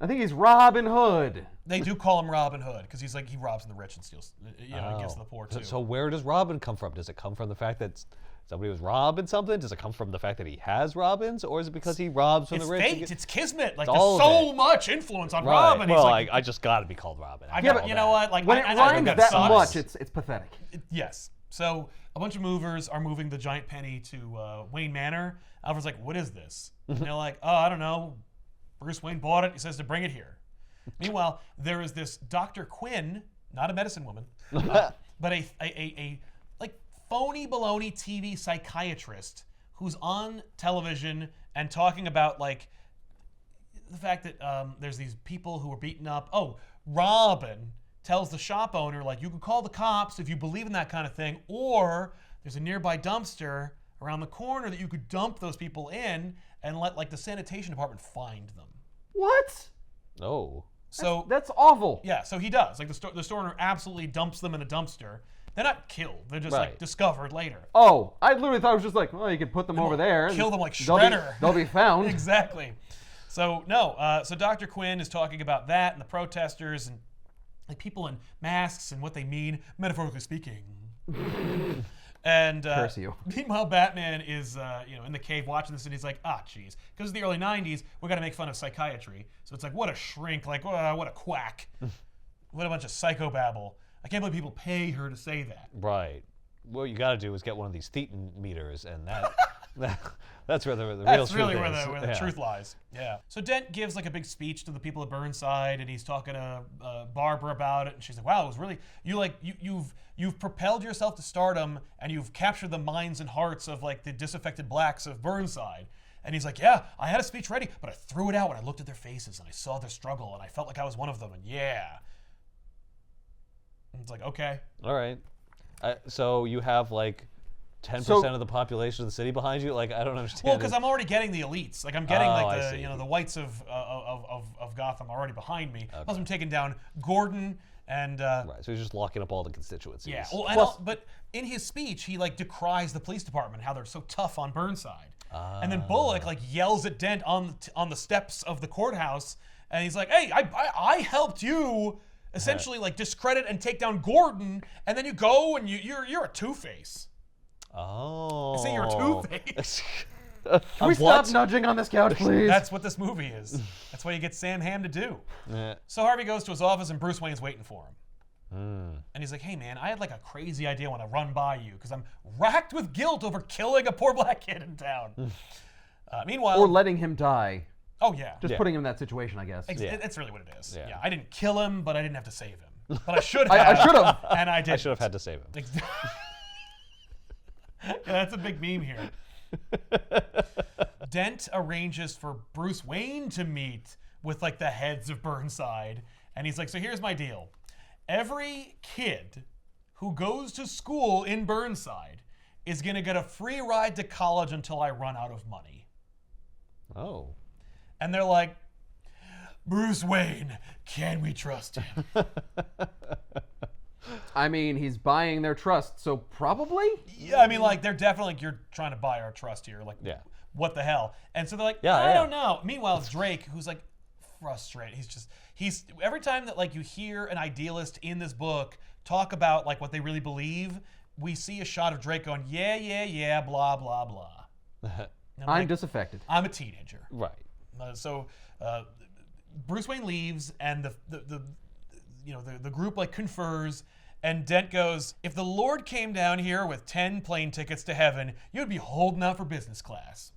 I think he's Robin Hood. They do call him Robin Hood because he's like, he robs the rich and steals, and gives to the poor too. So where does Robin come from? Does it come from the fact that somebody was robbing something? Does it come from the fact that he has Robins? Or is it because he robs from the rich? It's fate. It's kismet. Like, there's so much influence on Robin. Well, like, I just got to be called Robin. But you know what? Like, when it rhymes that much, it's pathetic. Yes. So a bunch of movers are moving the giant penny to Wayne Manor. Alfred's like, what is this? And they're like, oh, I don't know. Bruce Wayne bought it. He says to bring it here. Meanwhile, there is this Dr. Quinn, not a medicine woman, but a like phony baloney TV psychiatrist who's on television and talking about like the fact that there's these people who are beaten up. Oh, Robin tells the shop owner, like, you can call the cops if you believe in that kind of thing, or there's a nearby dumpster around the corner that you could dump those people in and let like the sanitation department find them. What? Oh. So that's awful. Yeah, so he does. Like the store owner absolutely dumps them in a dumpster. They're not killed. They're just like discovered later. Oh, I literally thought it was just like, well, you could put them over there. Kill them like Shredder. They'll be found. Exactly. So no. So Dr. Quinn is talking about that and the protesters and like people in masks and what they mean, metaphorically speaking. And Curse you. Meanwhile, Batman is in the cave watching this, and he's like, geez, because it's the early '90s, we got to make fun of psychiatry. So it's like, what a shrink, like what a quack, what a bunch of psychobabble. I can't believe people pay her to say that. Right. What you got to do is get one of these Thetan meters, and that's where the real truth is. That's really where the truth lies. Yeah. So Dent gives like a big speech to the people at Burnside, and he's talking to Barbara about it, and she's like, "Wow, it was really you've propelled yourself to stardom, and you've captured the minds and hearts of like the disaffected blacks of Burnside." And he's like, "Yeah, I had a speech ready, but I threw it out when I looked at their faces and I saw their struggle, and I felt like I was one of them." And yeah, and it's like, okay, all right. So you have like 10% of the population of the city behind you? Like, I don't understand. Well, because I'm already getting the elites. Like, I'm getting the whites of Gotham already behind me. Okay. Plus, I'm taking down Gordon and. Right. So he's just locking up all the constituencies. Yeah. Well, but in his speech, he like decries the police department, how they're so tough on Burnside. And then Bullock like yells at Dent on the steps of the courthouse, and he's like, "Hey, I helped you." Essentially, like, discredit and take down Gordon, and then you go and you're a Two-Face. Oh. I say you're a Two-Face. Can we stop nudging on this couch, please? That's what this movie is. That's what you get Sam Hamm to do. Yeah. So Harvey goes to his office, and Bruce Wayne's waiting for him. And he's like, "Hey, man, I had like a crazy idea I want to run by you because I'm racked with guilt over killing a poor black kid in town." Meanwhile, or letting him die. Oh, yeah. Just putting him in that situation, I guess. That's really what it is. Yeah. I didn't kill him, but I didn't have to save him. But I should have. I should have. And I did. I should have had to save him. Yeah, that's a big meme here. Dent arranges for Bruce Wayne to meet with like the heads of Burnside. And he's like, so here's my deal. Every kid who goes to school in Burnside is going to get a free ride to college until I run out of money. Oh. And they're like, Bruce Wayne, can we trust him? I mean, he's buying their trust, so probably? Yeah, I mean, like, they're definitely like, you're trying to buy our trust here. Like, what the hell? And so they're like, I don't know. Meanwhile, Drake, who's like frustrated. He's every time that like you hear an idealist in this book talk about like what they really believe, we see a shot of Drake going, yeah, blah, blah, blah. I'm disaffected. I'm a teenager. Right. So Bruce Wayne leaves, and the group like confers, and Dent goes, "If the Lord came down here with 10 plane tickets to heaven, you'd be holding out for business class."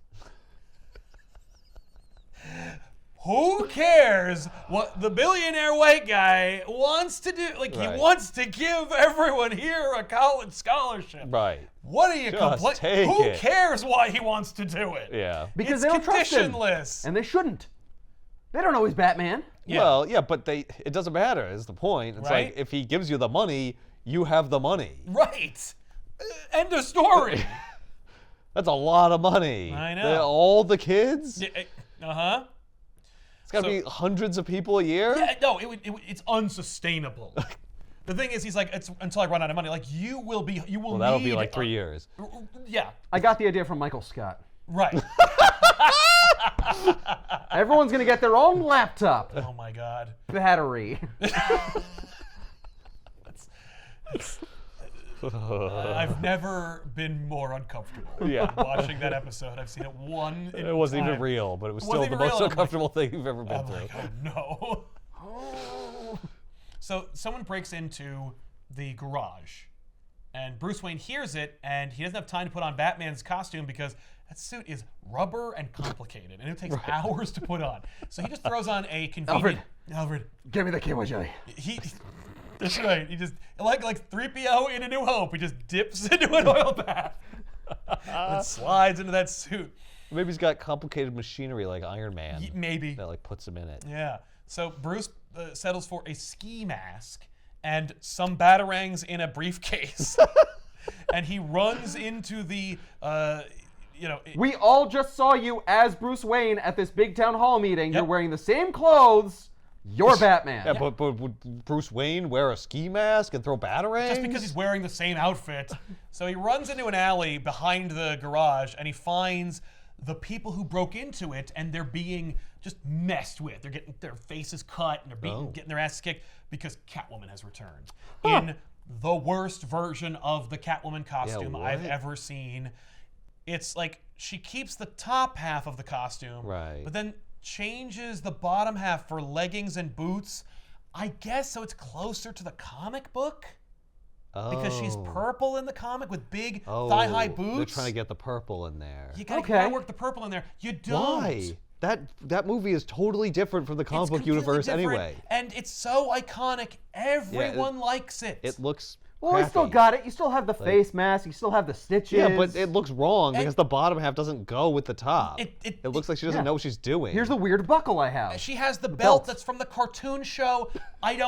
Who cares what the billionaire white guy wants to do? Like, he wants to give everyone here a college scholarship. Right. What are you complaining? Who cares why he wants to do it? Yeah. Because it's they don't trust him. conditionless. And they shouldn't. They don't know he's Batman. Yeah. Well, yeah, but it doesn't matter is the point. It's like, if he gives you the money, you have the money. Right. End of story. That's a lot of money. I know. All the kids? Yeah, uh-huh. It's got to be hundreds of people a year? Yeah, no, it's unsustainable. The thing is, he's like, it's until I run out of money. Like, you will Well, that'll be like 3 years. Yeah. I got the idea from Michael Scott. Right. Everyone's going to get their own laptop. Oh, my God. Battery. I've never been more uncomfortable watching that episode. I've seen it It wasn't even real, but it was still the most uncomfortable thing you've ever been through. Like, oh, no. So someone breaks into the garage, and Bruce Wayne hears it, and he doesn't have time to put on Batman's costume because that suit is rubber and complicated, and it takes hours to put on. So he just throws on a convenient... Alfred. Give me the keyboard jelly. That's right. He just, like 3PO in A New Hope, he just dips into an oil bath and slides into that suit. Maybe he's got complicated machinery like Iron Man. Maybe. That like puts him in it. Yeah. So Bruce settles for a ski mask and some batarangs in a briefcase. And he runs into the, we all just saw you as Bruce Wayne at this big town hall meeting. You're wearing the same clothes. You're Batman. Yeah, but would Bruce Wayne wear a ski mask and throw batarangs? Just because he's wearing the same outfit. So he runs into an alley behind the garage, and he finds the people who broke into it, and they're being just messed with. They're getting their faces cut, and they're getting their asses kicked because Catwoman has returned in the worst version of the Catwoman costume I've ever seen. It's like she keeps the top half of the costume, but then changes the bottom half for leggings and boots. I guess so it's closer to the comic book. Because she's purple in the comic with big thigh-high boots. They're trying to get the purple in there. You gotta work the purple in there. You don't. Why? That movie is totally different from the comic book universe anyway. And it's so iconic. Everyone likes it. It looks Well, you still got it. You still have the face mask. You still have the stitches. Yeah, but it looks wrong because the bottom half doesn't go with the top. It looks like she doesn't know what she's doing. Here's the weird buckle I have. She has the belt that's from the cartoon show. I'm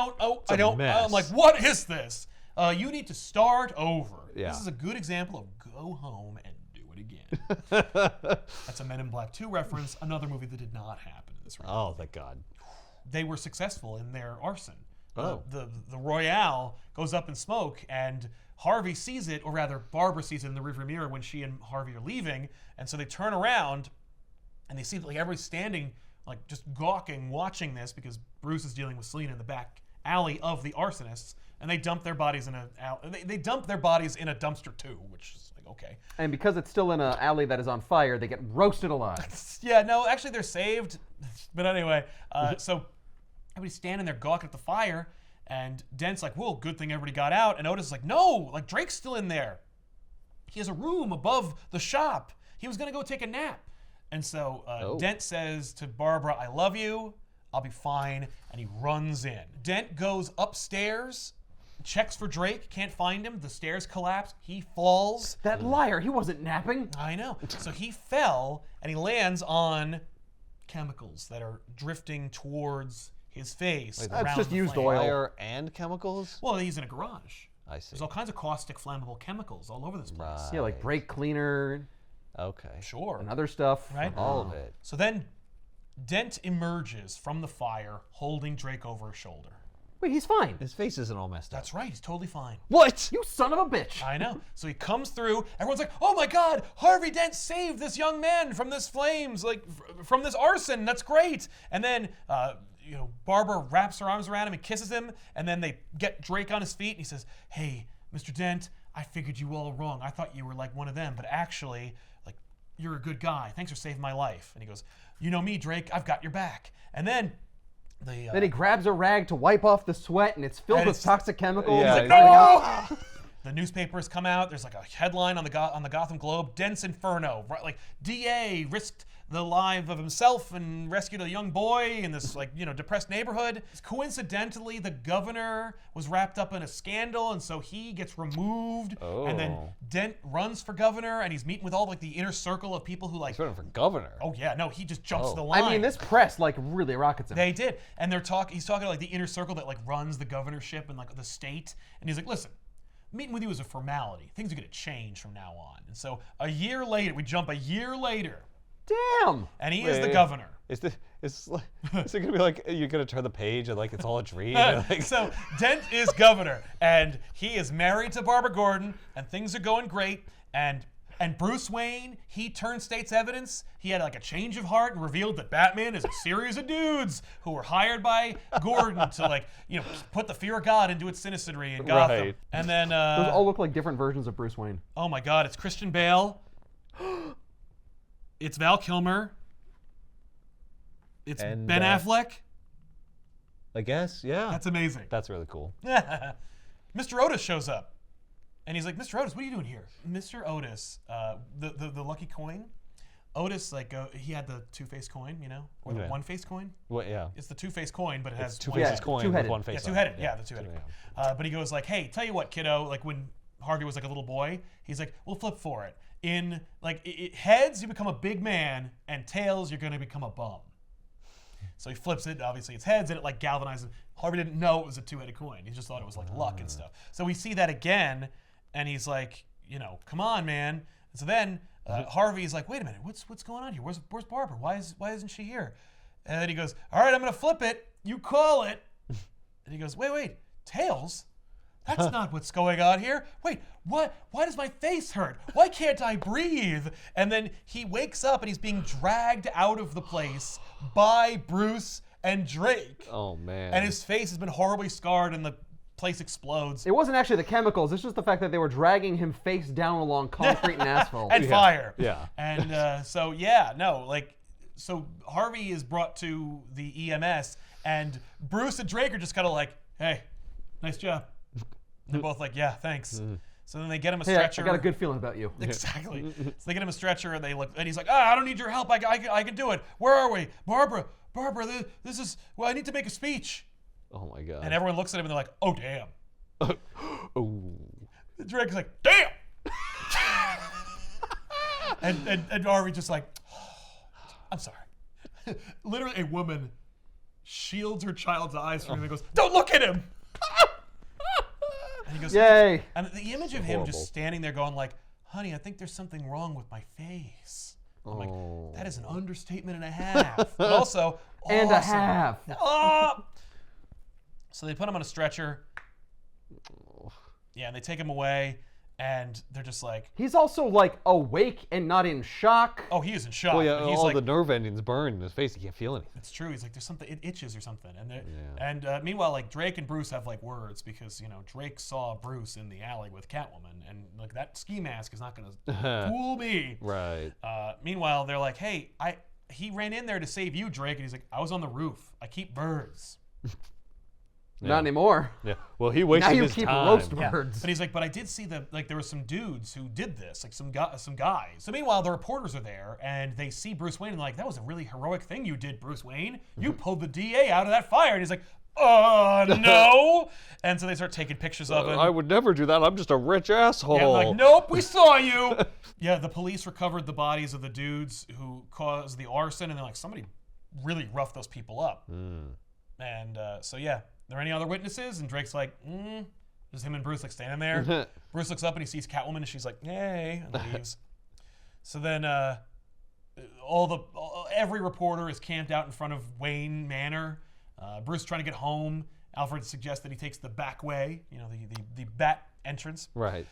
like, what is this? You need to start over. Yeah. This is a good example of go home and do it again. That's a Men in Black 2 reference, another movie that did not happen in this round. Oh, thank God. They were successful in their arson. The Royale goes up in smoke, and Harvey sees it, or rather Barbara sees it in the rearview mirror when she and Harvey are leaving, and so they turn around, and they see that like everybody's standing, like just gawking, watching this because Bruce is dealing with Selina in the back alley of the arsonists, and they dump their bodies in a dumpster too, which is like okay. And because it's still in an alley that is on fire, they get roasted alive. Yeah, no, actually they're saved, but anyway, so. Everybody's standing there gawking at the fire, and Dent's like, whoa, good thing everybody got out. And Otis is like, no, like Drake's still in there. He has a room above the shop. He was going to go take a nap. And so Dent says to Barbara, I love you, I'll be fine, and he runs in. Dent goes upstairs, checks for Drake, can't find him, the stairs collapse, he falls. That liar, he wasn't napping. I know. So he fell, and he lands on chemicals that are drifting towards his face. That's just used flame. oil. Fire and chemicals? Well, he's in a garage. I see. There's all kinds of caustic, flammable chemicals all over this place. Right. Yeah, like brake cleaner. Okay. Sure. And other stuff. Right? All of it. So then Dent emerges from the fire holding Drake over his shoulder. Wait, he's fine. His face isn't all messed up. That's right, he's totally fine. What? You son of a bitch. I know. So he comes through, everyone's like, oh my God, Harvey Dent saved this young man from this flames, like from this arson, that's great. And then, Barbara wraps her arms around him and kisses him, and then they get Drake on his feet, and he says, hey, Mr. Dent, I figured you all wrong. I thought you were like one of them, but actually, like, you're a good guy. Thanks for saving my life. And he goes, you know me, Drake, I've got your back. And then then he grabs a rag to wipe off the sweat, and it's filled with toxic chemicals. Yeah, He's like, no! The newspapers come out. There's like a headline on the Gotham Globe: Dent's Inferno. Right, like DA risked the life of himself and rescued a young boy in this depressed neighborhood. Coincidentally, the governor was wrapped up in a scandal, and so he gets removed. Oh. And then Dent runs for governor, and he's meeting with all like the inner circle of people who like. He's running for governor. Oh yeah, no, he just jumps to the line. I mean, this press like really rockets him. They did, and he's talking to like the inner circle that like runs the governorship and like the state, and he's like, listen. Meeting with you is a formality. Things are going to change from now on. And so we jump a year later. Damn. And he is the governor. Is it going to be like, you're going to turn the page and like it's all a dream? So Dent is governor, and he is married to Barbara Gordon, and things are going great. And Bruce Wayne, he turned state's evidence. He had like a change of heart and revealed that Batman is a series of dudes who were hired by Gordon to put the fear of God into its citizenry in Gotham. Right. And then those all look like different versions of Bruce Wayne. Oh my God, it's Christian Bale. It's Val Kilmer. It's And, Ben Affleck. I guess, yeah. That's amazing. That's really cool. Mr. Otis shows up. And he's like, Mr. Otis, what are you doing here? Mr. Otis, the lucky coin. Otis, he had the two-faced coin, or the one-faced coin. Well, yeah. It's the two-faced coin, but it has two-faced coin with two-headed. one face. Yeah, two-headed. Yeah, the two-headed. But he goes like, hey, tell you what, kiddo. Like when Harvey was like a little boy, he's like, we'll flip for it. In heads, you become a big man, and tails, you're going to become a bum. So he flips it. Obviously, it's heads, and it like galvanizes. Harvey didn't know it was a two-headed coin. He just thought it was like luck and stuff. So we see that again. And he's like, come on, man. And so then Harvey's like, wait a minute, what's going on here? Where's Barbara? Why isn't she here? And then he goes, all right, I'm gonna flip it. You call it. And he goes, wait, tails? That's not what's going on here. Wait, what? Why does my face hurt? Why can't I breathe? And then he wakes up and he's being dragged out of the place by Bruce and Drake. Oh man. And his face has been horribly scarred and the place explodes. It wasn't actually the chemicals. It's just the fact that they were dragging him face down along concrete and asphalt. And fire. Yeah. And so Harvey is brought to the EMS, and Bruce and Drake are just kind of like, hey, nice job. And they're both like, yeah, thanks. So then they get him a stretcher. I got a good feeling about you. Exactly. So they get him a stretcher, and they look, and he's like, I don't need your help. I can do it. Where are we? Barbara, this is, I need to make a speech. Oh my God. And everyone looks at him and they're like, oh, damn. Oh. Drake's like, damn! and Harvey just like, oh, I'm sorry. Literally a woman shields her child's eyes from him and goes, don't look at him! And he goes, yay! And the image of him just standing there going like, honey, I think there's something wrong with my face. I'm like, that is an understatement and a half. But also, awesome. And a half. Oh! So they put him on a stretcher. Yeah, and they take him away, and they're just like... He's also like awake and not in shock. Oh, he is in shock. Well, yeah, he's all like, the nerve endings burned in his face. He can't feel anything. It's true. He's like, there's something, it itches or something. And meanwhile, like Drake and Bruce have like words because Drake saw Bruce in the alley with Catwoman, and like that ski mask is not going to fool me. Right. Meanwhile, they're like, hey, he ran in there to save you, Drake, and he's like, I was on the roof. I keep birds. Not anymore. Yeah. Well, he wasted his time. Now you keep roast birds. But he's like, but I did see there were some dudes who did this, like some guys. So meanwhile, the reporters are there, and they see Bruce Wayne, and they're like, that was a really heroic thing you did, Bruce Wayne. You pulled the DA out of that fire. And he's like, no. And so they start taking pictures of him. I would never do that. I'm just a rich asshole. Yeah, like, nope, we saw you. Yeah, the police recovered the bodies of the dudes who caused the arson, and they're like, somebody really roughed those people up. And so, yeah. Are there any other witnesses? And Drake's like, Just him and Bruce like standing there. Bruce looks up and he sees Catwoman and she's like, hey, and leaves. So then every reporter is camped out in front of Wayne Manor. Bruce trying to get home. Alfred suggests that he takes the back way, the bat entrance. Right.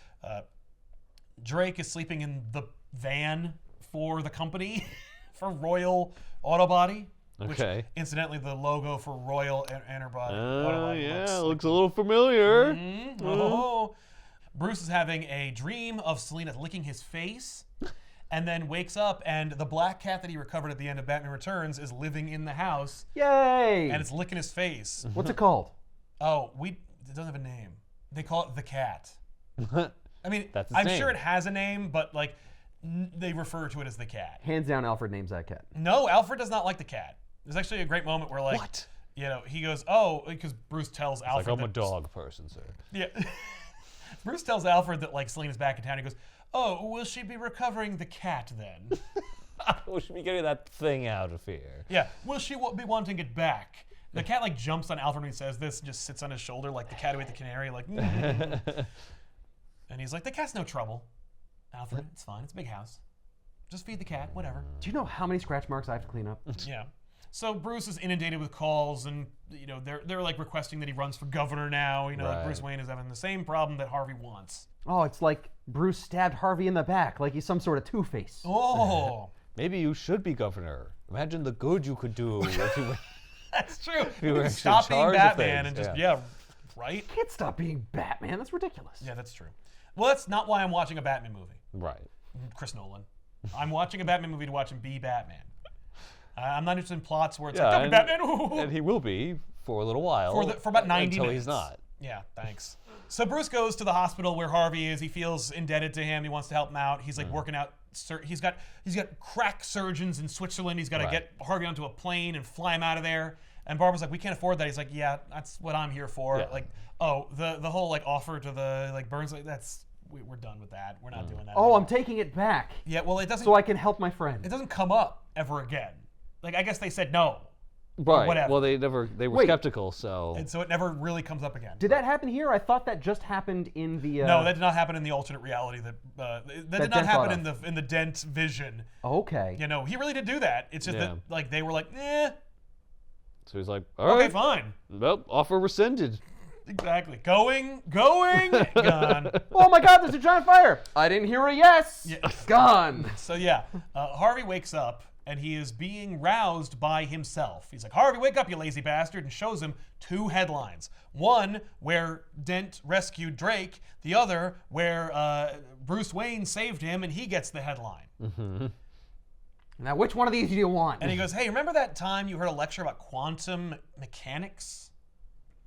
Drake is sleeping in the van for the company, for Royal Auto Body. Okay. Which, incidentally, the logo for Royal Enterbody. Yeah, looks a little familiar. Oh. Bruce is having a dream of Selina licking his face, and then wakes up, and the black cat that he recovered at the end of Batman Returns is living in the house. Yay! And it's licking his face. What's it called? Oh, it doesn't have a name. They call it the cat. I mean, That's its I'm name. sure it has a name, but like, They refer to it as the cat. Hands down, Alfred names that cat. No, Alfred does not like the cat. There's actually a great moment where like, What? you know, he goes, oh, because Bruce tells Alfred Like, I'm a that- dog person, sir. Yeah. Bruce tells Alfred that like Selena's back in town. He goes, oh, will she be recovering the cat then? We should be getting that thing out of here. Yeah, will she be wanting it back? The cat like jumps on Alfred when he says this, and just sits on his shoulder like the cat who ate the canary, like. And he's like, the cat's no trouble. Alfred, it's fine. It's a big house. Just feed the cat, whatever. Do you know how many scratch marks I have to clean up? Yeah. So Bruce is inundated with calls, and you know they're like requesting that he runs for governor now. You know, Right. Bruce Wayne is having the same problem that Harvey wants. Oh, it's like Bruce stabbed Harvey in the back, like he's some sort of Two-Face. Oh, Maybe you should be governor. Imagine the good you could do if you were... that's true. You were actually Stop in being charge of Batman and things, just yeah. right. Can't stop being Batman. That's ridiculous. Yeah, that's true. Well, that's not why I'm watching a Batman movie. Right. Chris Nolan. I'm watching a Batman movie to watch him be Batman. I'm not interested in plots where it's Yeah, like, don't be Batman. And he will be for a little while. For about 90 until minutes. he's not. Yeah, thanks. So Bruce goes to the hospital where Harvey is. He feels indebted to him. He wants to help him out. He's like working out. He's got crack surgeons in Switzerland. He's got to Right. get Harvey onto a plane and fly him out of there. And Barbara's like, we can't afford that. He's like, yeah, that's what I'm here for. Yeah. Like, oh, the whole like offer to the like Burnside. We're done with that. We're not doing that. Oh, anymore. I'm taking it back Yeah, well, it doesn't. so I can help my friend. It doesn't come up ever again. Like, I guess they said no. Right. whatever. Well, they were Wait. skeptical, so... And so it never really comes up again. Did that happen here? I thought that just happened in the. No, that did not happen in the alternate reality. That did not Dent happen thought in the Dent vision. Okay. You know, he really did do that. It's just Yeah. that like they were like, eh, So he's like, all right. okay, fine. Well, offer rescinded. Exactly. Going, gone. Oh my God! There's a giant fire. I didn't hear a yes. Yeah. Gone. So yeah, Harvey wakes up and he is being roused by himself. He's like, Harvey, wake up, you lazy bastard, and shows him two headlines. One where Dent rescued Drake. The other where Bruce Wayne saved him, and he gets the headline. Mm-hmm. Now, which one of these do you want? And he goes, hey, remember that time you heard a lecture about quantum mechanics?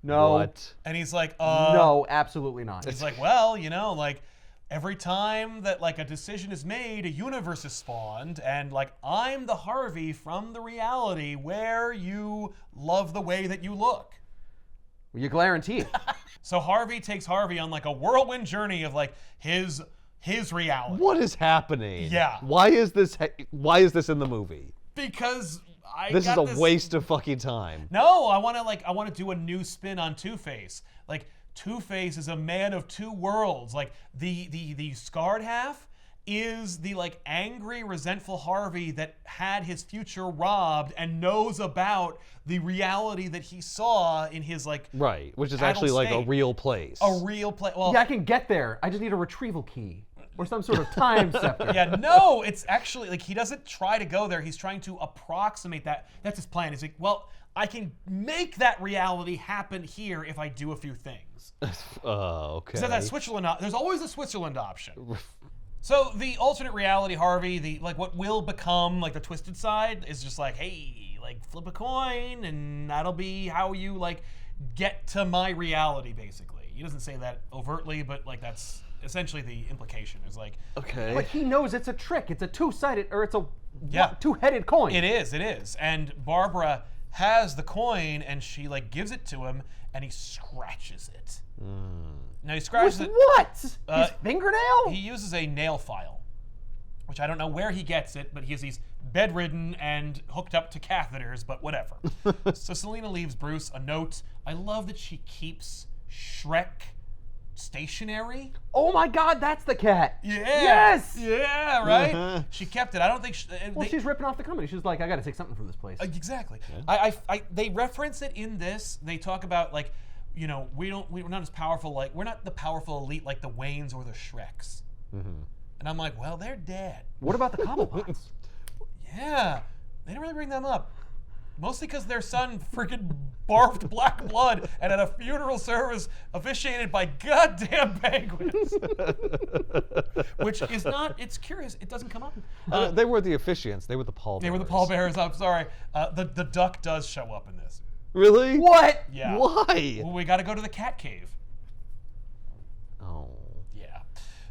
No. What? And he's like, No, absolutely not. He's like, well, you know, like every time that like a decision is made, a universe is spawned, and like I'm the Harvey from the reality where you love the way that you look. You guarantee it. So Harvey takes Harvey on like a whirlwind journey of like his reality. What is happening? Yeah. Why is this in the movie? Because This is got a waste of fucking time. No, I want to do a new spin on Two-Face. Like Two-Face is a man of two worlds. Like the scarred half is the like angry, resentful Harvey that had his future robbed and knows about the reality that he saw in his like Right, which is adult actually like a state. real place. a real play. Well, Yeah, I can get there. I just need a retrieval key or some sort of time scepter. yeah, no, it's actually like he doesn't try to go there. He's trying to approximate that. That's his plan. He's like, well, I can make that reality happen here if I do a few things. Okay. So that Switzerland, there's always a Switzerland option. So the alternate reality, Harvey, the like what will become like the twisted side is just like, hey, like flip a coin and that'll be how you like get to my reality, basically. He doesn't say that overtly, but like that's essentially the implication. Is like, Okay. But he knows it's a trick. It's a two-sided, or it's a Yeah. two-headed coin. it is. And Barbara has the coin and she like gives it to him and he scratches it. Now he scratches With it. what? His fingernail? He uses a nail file, which I don't know where he gets it, but he's bedridden and hooked up to catheters, but whatever. So Selena leaves Bruce a note. I love that she keeps Shrek stationary. Oh my God, that's the cat. Yeah. Yes. Yeah, right? She kept it. I don't think... Well, she's ripping off the company. She's like, I got to take something from this place. Exactly. They reference it in this. They talk about like, you know, we're not as powerful, like we're not the powerful elite like the Waynes or the Shreks. And I'm like, well, they're dead. What about the Cobblepots? Yeah, they didn't really bring them up. Mostly because their son freaking barfed black blood and at a funeral service officiated by goddamn penguins. Which is not, it's curious, it doesn't come up. They were the officiants. They were the pallbearers. They were the pallbearers, I'm sorry. The duck does show up in this. Really? What? Yeah. Why? Well, we got to go to the cat cave. Oh. Yeah.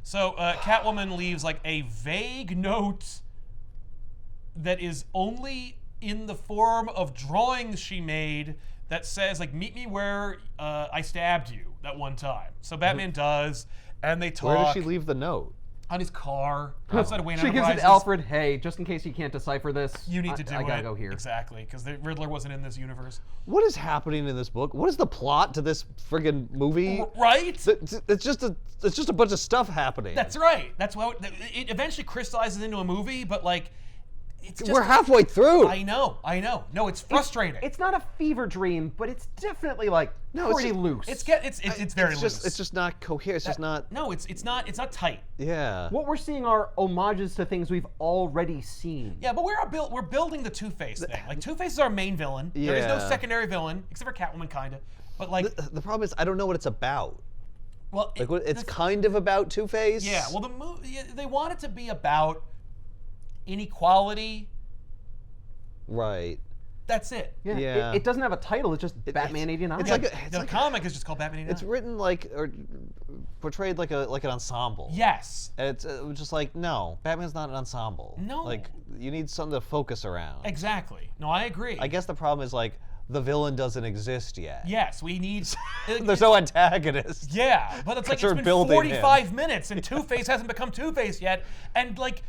So Catwoman leaves like a vague note that is only in the form of drawings she made that says like, meet me where I stabbed you that one time. So Batman does, and they talk. Where does she leave the note? On his car outside of Wayne She gives Enterprises. it to Alfred. Hey, just in case you can't decipher this, You need to do it. I gotta go here. Exactly, because the Riddler wasn't in this universe. What is happening in this book? What is the plot to this friggin' movie? Right? It's just a bunch of stuff happening. That's right. That's why it eventually crystallizes into a movie, but like, it's just, We're halfway through. I know. No, it's frustrating. It's not a fever dream, but it's definitely like pretty loose. It's very loose. It's just not coherent. It's just not. No, it's not tight. Yeah. What we're seeing are homages to things we've already seen. Yeah, but we're building the Two-Face thing. Like, Two-Face is our main villain. There is no Yeah. secondary villain except for Catwoman, kind of. But like, The problem is I don't know what it's about. well, Like it's kind of about Two-Face. yeah. Well, the movie they want it to be about inequality. Right. That's it. Yeah. It doesn't have a title. It's just Batman '89. It's Yeah, like the comic is just called Batman 89. it's written like or portrayed like an ensemble. Yes. And it's just like no, Batman's not an ensemble. No. Like you need something to focus around. Exactly. No, I agree. I guess the problem is like the villain doesn't exist yet. Yes, we need. There's no antagonist. Yeah, but it's like They're it's been building 45 minutes and Two-Face hasn't become Two-Face yet, and like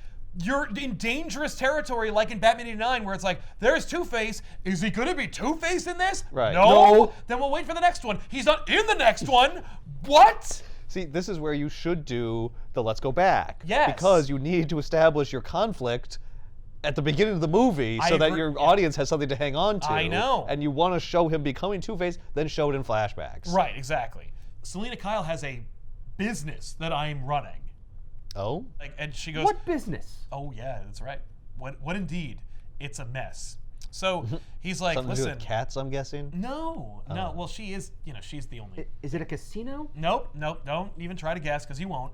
you're in dangerous territory, like in Batman '89, where it's like there's Two-Face. Is he gonna be Two-Face in this? Right. No. Then we'll wait for the next one. He's not in the next one. What? See, this is where you should do the let's go back. Yes. Because you need to establish your conflict at the beginning of the movie I so that agree. your audience has something to hang on to. I know. And you want to show him becoming Two-Face, then show it in flashbacks. Right. Exactly. Selena Kyle has a business that I'm running. Oh? Like, and she goes, What business? "Oh yeah, that's right. What indeed? It's a mess." So he's like, Something to do "Listen, with cats, I'm guessing? no. Well, she is. She's the only." Is it a casino? Nope. Don't even try to guess because you won't.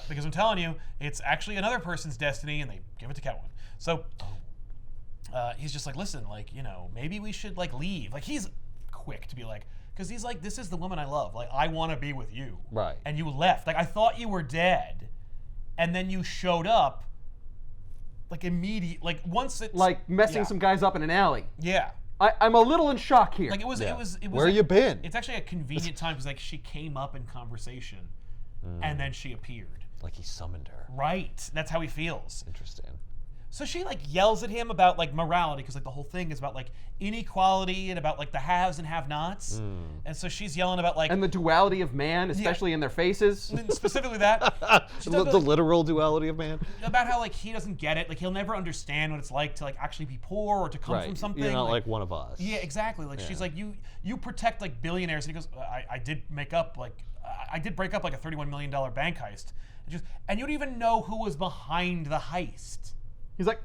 Because I'm telling you, it's actually another person's destiny, and they give it to Catwoman. So he's just like, listen, like, maybe we should like leave. Like, he's quick to be like, because he's like, this is the woman I love. Like, I want to be with you. Right. And you left. Like, I thought you were dead, and then you showed up. Like like once it's Like messing yeah. some guys up in an alley. Yeah. I'm a little in shock here. Like it was. Where like, you been? It's actually a convenient time because like she came up in conversation, and then she appeared. Like he summoned her. Right. That's how he feels. Interesting. So she like yells at him about like morality because like the whole thing is about like inequality and about like the haves and have-nots. And so she's yelling about like and the duality of man, especially in their faces. specifically that. She's The talking literal duality of man? about how like he doesn't get it. Like he'll never understand what it's like to like actually be poor or to come from something. You're not like one of us. Yeah, exactly. Like she's like you protect like billionaires, and he goes, I did break up like a $31 million bank heist, and you don't even know who was behind the heist. He's like,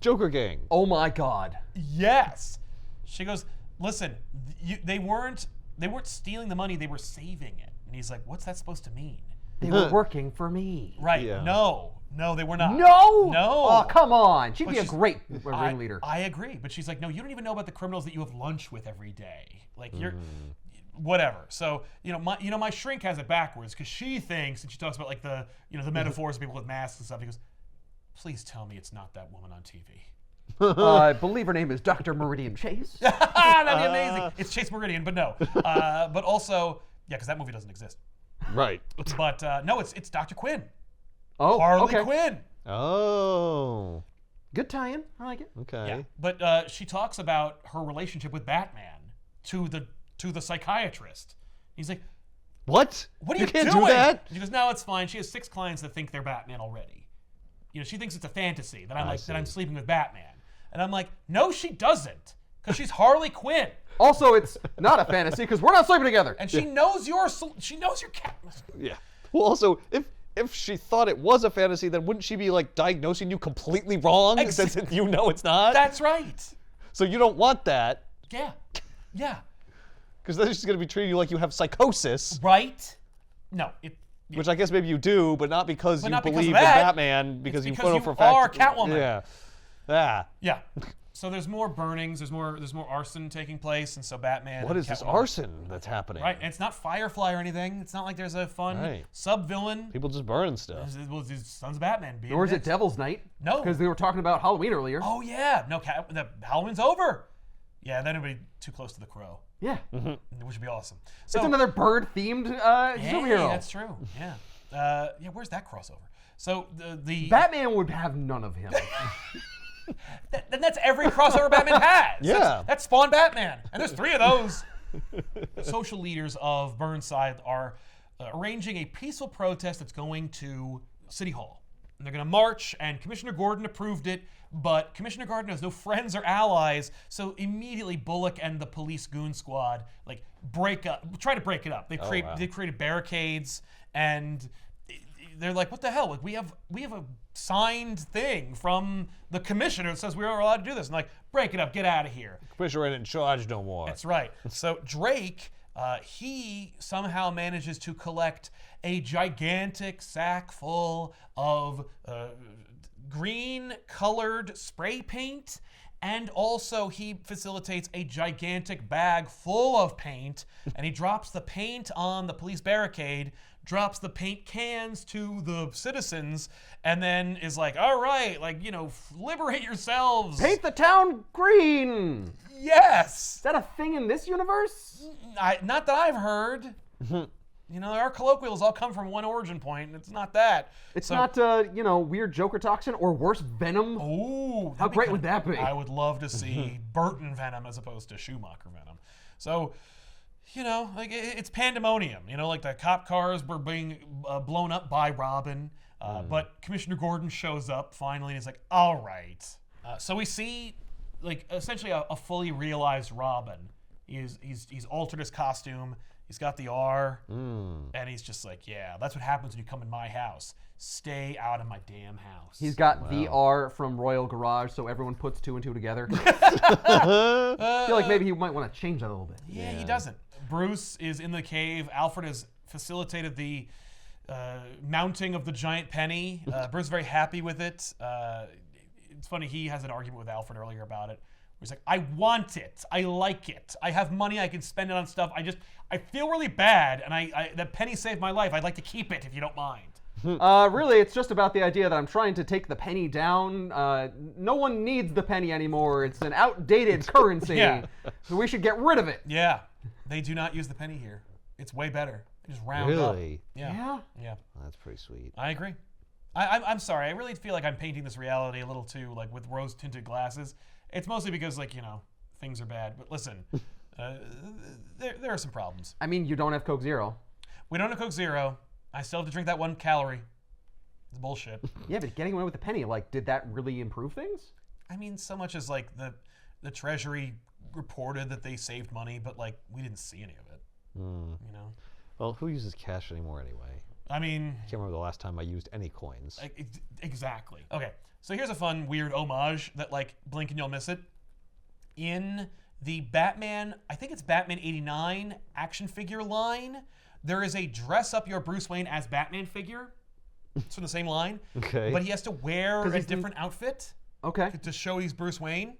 Joker gang. oh my god. Yes. She goes, listen, they weren't stealing the money, they were saving it. And he's like, what's that supposed to mean? They were working for me. Right. Yeah. No, they were not. No! No. Oh, come on. She'd But be a she's- great ringleader. I agree, but she's like, no, you don't even know about the criminals that you have lunch with every day. Like you're, whatever. So my shrink has it backwards because she thinks, and she talks about like the the metaphors of people with masks and stuff. He goes, please tell me it's not that woman on TV. I believe her name is Dr. Meridian Chase. That'd be amazing. It's Chase Meridian, but no. But also, yeah, because that movie doesn't exist. Right. But no, it's Dr. Quinn. Oh, Harley okay. Quinn. Oh. Good tie-in. I like it. Okay. Yeah. But she talks about her relationship with Batman to the psychiatrist. He's like, What? what are you can't doing? do that? She goes, no, it's fine. She has 6 clients that think they're Batman already. She thinks it's a fantasy that I'm sleeping with Batman. And I'm like, no, she doesn't. Because she's Harley Quinn. Also, it's not a fantasy because we're not sleeping together. And she knows your cat. Yeah. Well, also, if she thought it was a fantasy, then wouldn't she be like diagnosing you completely wrong since you know it's not? That's right. So you don't want that Yeah. Yeah. because then she's going to be treating you like you have psychosis, Right? No. which I guess maybe you do, but not because you not because believe of in that. Batman, because It's you because know you for a fact. are Catwoman. Yeah. Ah. Yeah. So there's more burnings, there's more arson taking place, and so Batman. What is this arson that's happening? Right, and it's not Firefly or anything. It's not like there's a fun sub-villain. People just burning stuff. Well, it's Sons of Batman. Or is it Devil's Night? No. Because they were talking about Halloween earlier. Oh, yeah. No, Halloween's over. Yeah, then it'd be too close to the Crow. Yeah. Which would be awesome. So, it's another bird-themed superhero. That's true. Yeah. Where's that crossover? So the Batman would have none of him. Then that's every crossover Batman has. Yeah. That's Spawn Batman. And there's 3 of those. Social leaders of Burnside are arranging a peaceful protest that's going to City Hall. And they're going to march, and Commissioner Gordon approved it, but Commissioner Gordon has no friends or allies, so immediately Bullock and the police goon squad try to break it up. They created barricades, and they're like, what the hell? Like, we have a signed thing from the commissioner that says we are allowed to do this. And like, break it up, get out of here. Commissioner ain't in charge no more. That's right. So Drake, he somehow manages to collect a gigantic sack full of green-colored spray paint, and also he facilitates a gigantic bag full of paint, and he drops the paint on the police barricade, drops the paint cans to the citizens, and then is like, all right, liberate yourselves. Paint the town green. Yes. Is that a thing in this universe? Not that I've heard. Our colloquials all come from one origin point, and it's not that. It's not, weird Joker toxin or worse, Venom. Ooh. How great would that be? I would love to see Burton Venom as opposed to Schumacher Venom. So, it's pandemonium. The cop cars were being blown up by Robin, but Commissioner Gordon shows up finally, and he's like, all right. So we see, essentially a fully realized Robin. He's altered his costume. He's got the R, and he's just like, yeah, that's what happens when you come in my house. Stay out of my damn house. He's got the R from Royal Garage, so everyone puts 2 and 2 together. I feel like maybe he might want to change that a little bit. Yeah, he doesn't. Bruce is in the cave. Alfred has facilitated the mounting of the giant penny. Bruce is very happy with it. It's funny, he has an argument with Alfred earlier about it. He's like, I want it. I like it. I have money. I can spend it on stuff. I feel really bad, and that penny saved my life. I'd like to keep it if you don't mind. Really, it's just about the idea that I'm trying to take the penny down. No one needs the penny anymore. It's an outdated currency. Yeah. So we should get rid of it. Yeah. They do not use the penny here. It's way better. They just round up. Really? Yeah. Well, that's pretty sweet. I agree. I'm sorry. I really feel like I'm painting this reality a little too, with rose-tinted glasses. It's mostly because, things are bad. But listen, there are some problems. I mean, you don't have Coke Zero. We don't have Coke Zero. I still have to drink that 1 calorie. It's bullshit. Yeah, but getting away with the penny, did that really improve things? I mean, so much as, the Treasury reported that they saved money, but, we didn't see any of it. Well, who uses cash anymore anyway? I mean... I can't remember the last time I used any coins. Exactly. Okay, so here's a fun, weird homage that, blink and you'll miss it. In the Batman, I think it's Batman 89 action figure line, there is a dress up your Bruce Wayne as Batman figure. It's from the same line. Okay. But he has to wear a different outfit. Okay. To show he's Bruce Wayne.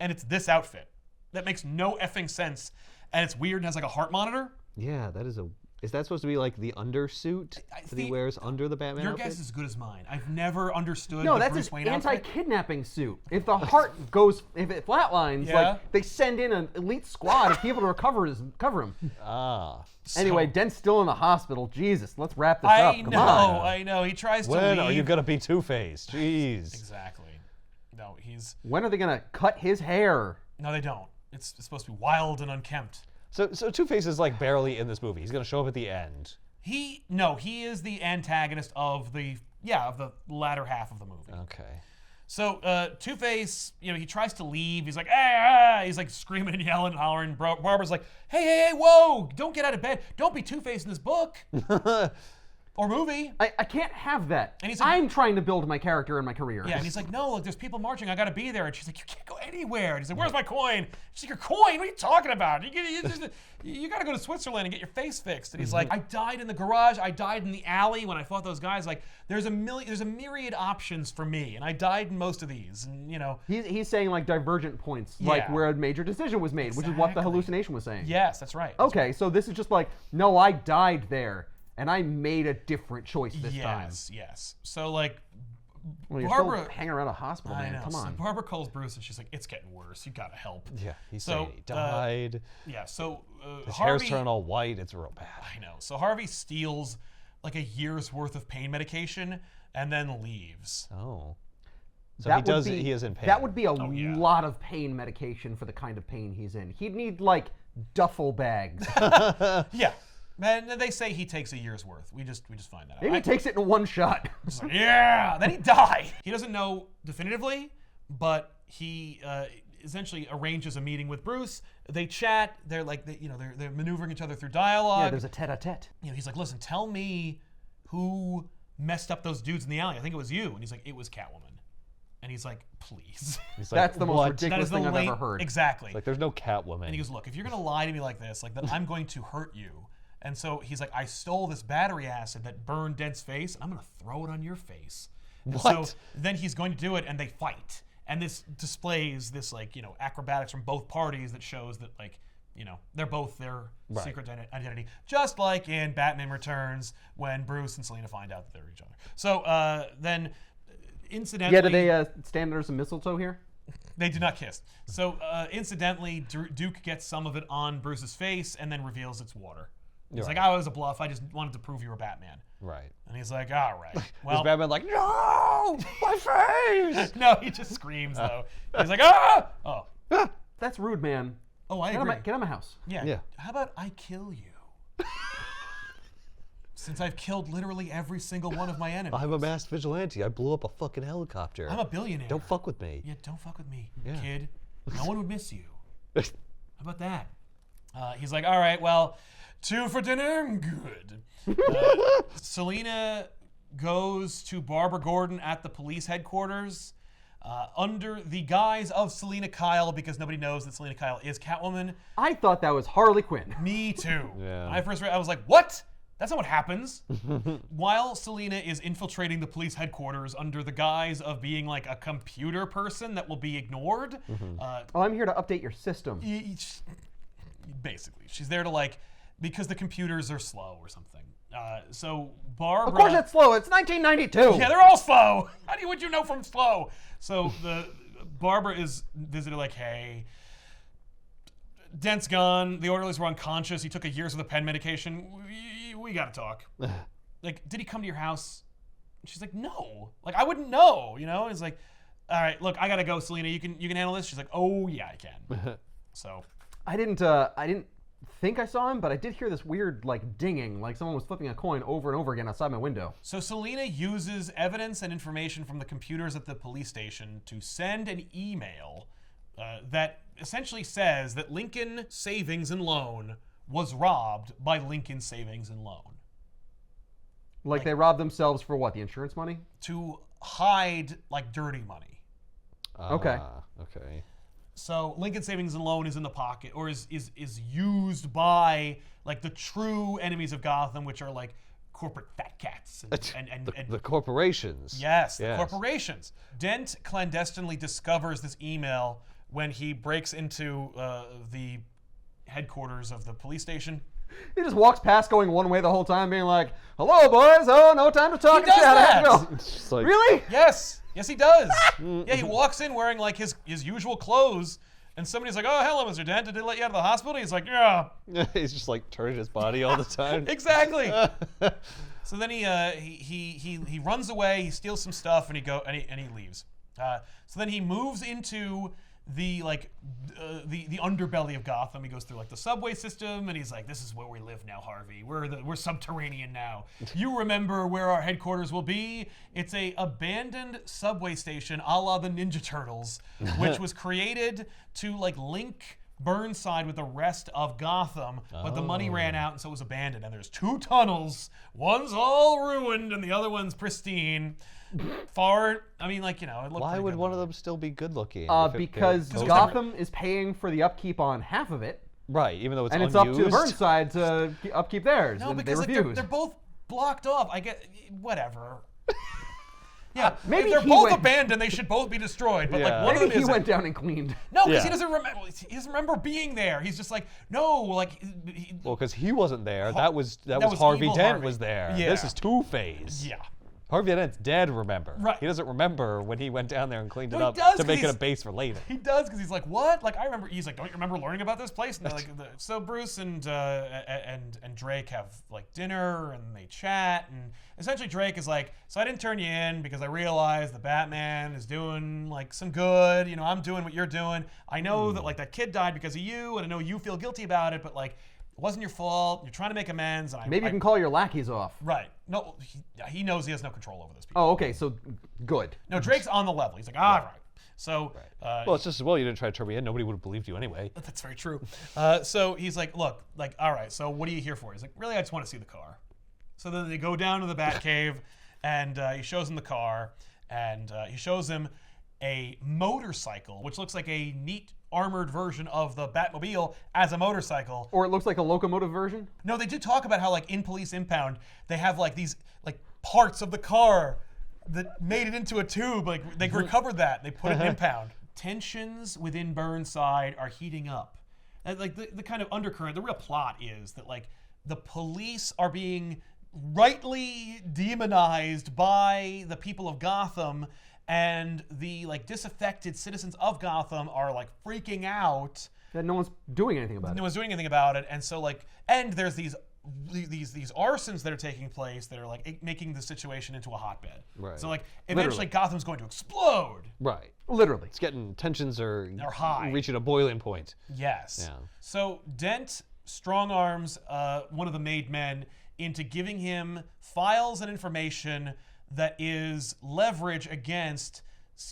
And it's this outfit. That makes no effing sense. And it's weird and has a heart monitor. Yeah, that is Is that supposed to be the undersuit that he wears under the Batman outfit? Your guess is as good as mine. I've never understood no, the that's Bruce his Wayne outfit. anti-kidnapping suit. If the heart if it flatlines, they send in an elite squad of people to cover him. Ah. Anyway, Dent's still in the hospital. Jesus, let's wrap this up. Come on. I know. He tries to When leave. are you going to be Two-Face? Jeez. Exactly. No, he's... When are they going to cut his hair? No, they don't. It's supposed to be wild and unkempt. So Two-Face is barely in this movie. He's going to show up at the end. He is the antagonist of the latter half of the movie. Okay. So Two-Face, he tries to leave. He's like, he's screaming and yelling and hollering. Barbara's like, hey, whoa, don't get out of bed. Don't be Two-Face in this book. or movie. I can't have that. And he's like, I'm trying to build my character and my career. Yeah, and he's like, no, look, there's people marching. I got to be there. And she's like, you can't go anywhere. And he's like, where's my coin? She's like, your coin? What are you talking about? You got to go to Switzerland and get your face fixed. And he's like, I died in the garage. I died in the alley when I fought those guys. Like, there's a myriad options for me, and I died in most of these. And he's saying like divergent points, like where a major decision was made, which is what the hallucination was saying. Yes, that's right. Okay, so this is just like, no, I died there, and I made a different choice this time. Yes. So like, Well, you're Barbara still hanging around a hospital, man. Come on. So Barbara calls Bruce, and she's like, "It's getting worse. You gotta help." Yeah, he's saying he died. So his Harvey, hair's turning all white. It's real bad. I know. So Harvey steals like a year's worth of pain medication and then leaves. Oh. So That he is in pain. That would be a lot of pain medication for the kind of pain he's in. He'd need like duffel bags. Yeah. And they say he takes a year's worth. We just find that out. Maybe he takes it in one shot. Like, yeah. Then he died. He doesn't know definitively, but he essentially arranges a meeting with Bruce. They chat. They're like, they're maneuvering each other through dialogue. Yeah, there's a tete-a-tete. He's like, listen, tell me who messed up those dudes in the alley. I think it was you. And he's like, it was Catwoman. And he's like, please. He's like, That's the most what? ridiculous thing I've ever heard. Exactly. It's like, there's no Catwoman. And he goes, look, if you're going to lie to me like this, like, then I'm going to hurt you. And so he's like, I stole this battery acid that burned Dent's face, and I'm going to throw it on your face. And What? So then he's going to do it, and they fight. And this displays this, like, acrobatics from both parties that shows that, like, they're both their secret identity. Just like in Batman Returns when Bruce and Selina find out that they're each other. So then, incidentally... Yeah, do they stand under some mistletoe here? They do not kiss. So incidentally, Duke gets some of it on Bruce's face and then reveals it's water. He's like, oh, it was a bluff. I just wanted to prove you were Batman. Right. And he's like, all right. Well, is Batman like, no, my face? No, he just screams, though. He's like, ah! Oh. That's rude, man. Oh, I agree. Get out of my house. Yeah. How about I kill you? Since I've killed literally every single one of my enemies. I'm a masked vigilante. I blew up a fucking helicopter. I'm a billionaire. Don't fuck with me. Yeah, don't fuck with me, kid. No one would miss you. How about that? He's like, all right, well... 2 for dinner, good. Selina goes to Barbara Gordon at the police headquarters under the guise of Selina Kyle because nobody knows that Selina Kyle is Catwoman. I thought that was Harley Quinn. Me too. Yeah. When I first read it, I was like, what? That's not what happens. While Selina is infiltrating the police headquarters under the guise of being like a computer person that will be ignored. I'm here to update your system. Basically, she's there to like... because the computers are slow or something. So Barbara... Of course it's slow. It's 1992. Yeah, they're all slow. How would you know from slow? So Barbara is visited like, hey, Dent's gone. The orderlies were unconscious. He took a year's worth of pen medication. We got to talk. Like, did he come to your house? She's like, no. Like, I wouldn't know, It's like, all right, look, I got to go, Selina. You can handle this? She's like, oh, yeah, I can. So... I didn't think I saw him, but I did hear this weird like dinging, like someone was flipping a coin over and over again outside my window. So Selina uses evidence and information from the computers at the police station to send an email that essentially says that Lincoln Savings and Loan was robbed by Lincoln Savings and Loan. Like they robbed themselves for what? The insurance money? To hide like dirty money. Okay. Okay. So Lincoln Savings and Loan is in the pocket, or is used by like the true enemies of Gotham, which are like corporate fat cats and the corporations. Yes, the corporations. Dent clandestinely discovers this email when he breaks into the headquarters of the police station. He just walks past going one way the whole time, being like, hello, boys. Oh, no time to talk. He does that. Like, really? Yes, he does. Yeah, he walks in wearing like his usual clothes, and somebody's like, oh, hello, Mr. Dent. Did they let you out of the hospital? He's like, yeah. He's just like turning his body all the time. Exactly. So then he runs away. He steals some stuff, and he leaves. So then he moves into the underbelly of Gotham. He goes through like the subway system, and he's like, this is where we live now, Harvey. We're subterranean now. You remember where our headquarters will be? It's a abandoned subway station a la the Ninja Turtles, which was created to like link Burnside with the rest of Gotham, but the money ran out and so it was abandoned. And there's 2 tunnels. One's all ruined and the other one's pristine. I mean, like, you know, it looked Why pretty would good. one of them still be good looking? Because Gotham is paying for the upkeep on half of it. Right, even though it's and it's unused. up to Burnside to upkeep theirs. No, and because they like, refuse. they're both blocked off. I get whatever. Yeah, maybe if they're he both went- abandoned, they should both be destroyed. But Yeah. like one of Maybe them he is went down and cleaned. no, because Yeah. he doesn't remember being there. He's just like no, like Well, because he wasn't there. That was was Harvey evil Dent Harvey. was there. Yeah. This is Two-Face. yeah. Harvey Dent's dead, remember. Right. He doesn't remember when he went down there and cleaned No, it he up does, to 'cause make it a he's- base for later. He does because he's like, what? Like I remember. He's like, don't you remember learning about this place? And they're like, so Bruce and Drake have like dinner and they chat and essentially Drake is like, so I didn't turn you in because I realized the Batman is doing like some good. You know, I'm doing what you're doing. I know that like that kid died because of you, and I know you feel guilty about it, but like it wasn't your fault. You're trying to make amends. And Maybe you can call your lackeys off. Right. No, he knows he has no control over this people. Oh, okay, so good. No, Drake's on the level. He's like, all right. So, Well, it's just, well, you didn't try to turn me in. Nobody would have believed you anyway. that's very true. So he's like, look, like, all right, so what are you here for? He's like, really, I just want to see the car. So then they go down to the Batcave, and he shows him the car, and he shows him a motorcycle, which looks like a neat armored version of the Batmobile as a motorcycle. Or it looks like a locomotive version. No, they did talk about how, like, in Police Impound, they have, like, these, like, parts of the car that made it into a tube. Like, they recovered that. They put it in Impound. Tensions within Burnside are heating up. And, like, the kind of undercurrent, the real plot is that, like, the police are being rightly demonized by the people of Gotham, and the, like, disaffected citizens of Gotham are, like, freaking out. That no one's doing anything about it. No one's doing anything about it, and so like, and there's these arsons that are taking place that are like making the situation into a hotbed. Right. So like, eventually Literally. Gotham's going to explode. Right. Literally. It's getting, tensions are high. reaching a boiling point. Yes. Yeah. So Dent strong arms one of the made men into giving him files and information that is leverage against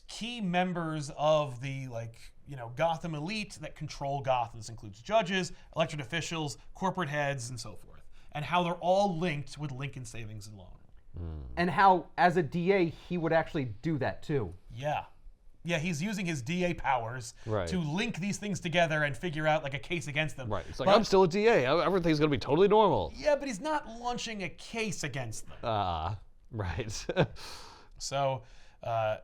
key members of the Gotham elite that control Gotham. This includes judges, elected officials, corporate heads, and so forth, and how they're all linked with Lincoln Savings and Loan. And how, as a DA, he would actually do that too. Yeah. Yeah, he's using his DA powers Right. to link these things together and figure out like a case against them. Right. It's like, But- I'm still a DA. Everything's going to be totally normal. Yeah, but he's not launching a case against them. Right. So, right.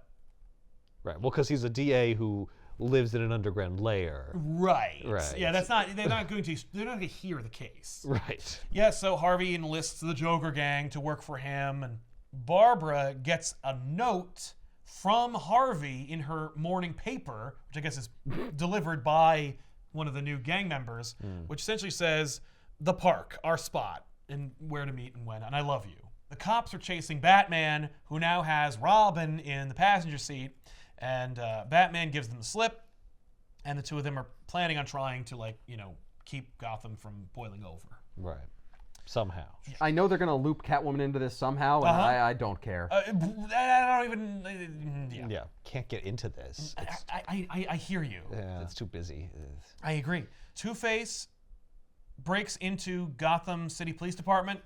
Well, because he's a DA who lives in an underground lair. right. Right. Yeah, they're not going to hear the case. Right. Yeah, so Harvey enlists the Joker gang to work for him, and Barbara gets a note from Harvey in her morning paper, which I guess is delivered by one of the new gang members, which essentially says, the park, our spot, and where to meet and when, and I love you. The cops are chasing Batman, who now has Robin in the passenger seat, and Batman gives them the slip, and the two of them are planning on trying to, keep Gotham from boiling over. Right. Somehow. I know they're going to loop Catwoman into this somehow, and I don't care. I don't even. Yeah. Yeah. Can't get into this. It's, I hear you. yeah, it's too busy. I agree. Two-Face breaks into Gotham City Police Department,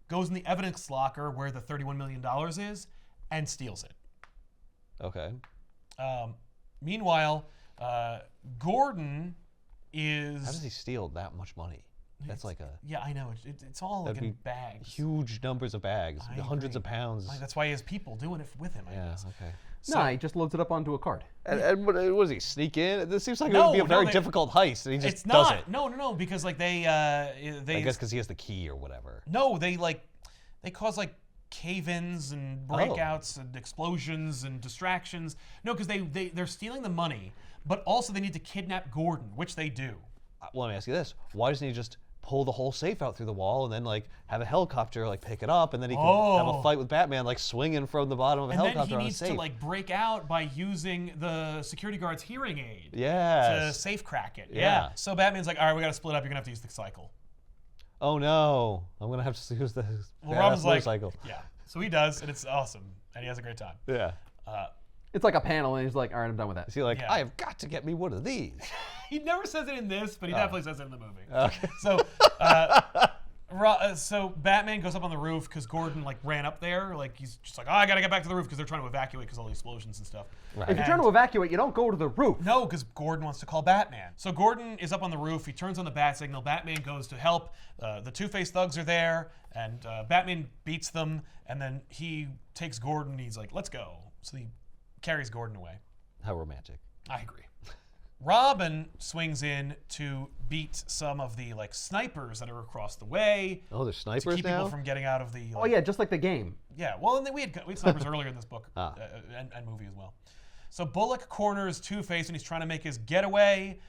goes in the evidence locker where the $31 million is, and steals it. Okay. Meanwhile, Gordon is... How does he steal that much money? That's like a Yeah, I know. It's all like That'd in be bags. huge numbers of bags, I hundreds agree. of pounds. That's why he has people doing it with him, I Yeah. guess. Okay. No, he just loads it up onto a card. And what does he sneak in? This seems like it No, would be a no, very they- difficult heist, and he just It's does not. it. No, because they I guess because he has the key or whatever. No, they cause cave-ins and breakouts and explosions and distractions. No, because they're stealing the money, but also they need to kidnap Gordon, which they do. Well, let me ask you this: why doesn't he just pull the whole safe out through the wall and then have a helicopter pick it up, and then he can have a fight with Batman swinging from the bottom of a And then helicopter he on a needs safe? to break out by using the security guard's hearing aid to Yes. safe crack it. Yeah. So Batman's like, all right, we got to split up. You're gonna have to use the cycle. Oh no! I'm gonna have to use the Well, Robin's like, motorcycle. yeah. So he does, and it's awesome, and he has a great time. Yeah. It's like a panel, and he's like, all right, I'm done with that. Is he like, Yeah. I have got to get me one of these? He never says it in this, but he definitely says it in the movie. Okay. So Batman goes up on the roof because Gordon like ran up there. Like he's just like, oh, I gotta get back to the roof because they're trying to evacuate because all the explosions and stuff. Right. If you're trying to evacuate, you don't go to the roof. No, because Gordon wants to call Batman. So Gordon is up on the roof. He turns on the bat signal. Batman goes to help. The Two-Face thugs are there, and Batman beats them. And then he takes Gordon. And he's like, let's go. So he carries Gordon away. How romantic. I agree. Robin swings in to beat some of the like snipers that are across the way. Oh, there's To snipers keep now? people from getting out of the. Oh, yeah, just like the game. Yeah, well, and then we had snipers earlier in this book Ah. and movie as well. So Bullock corners Two-Face and he's trying to make his getaway.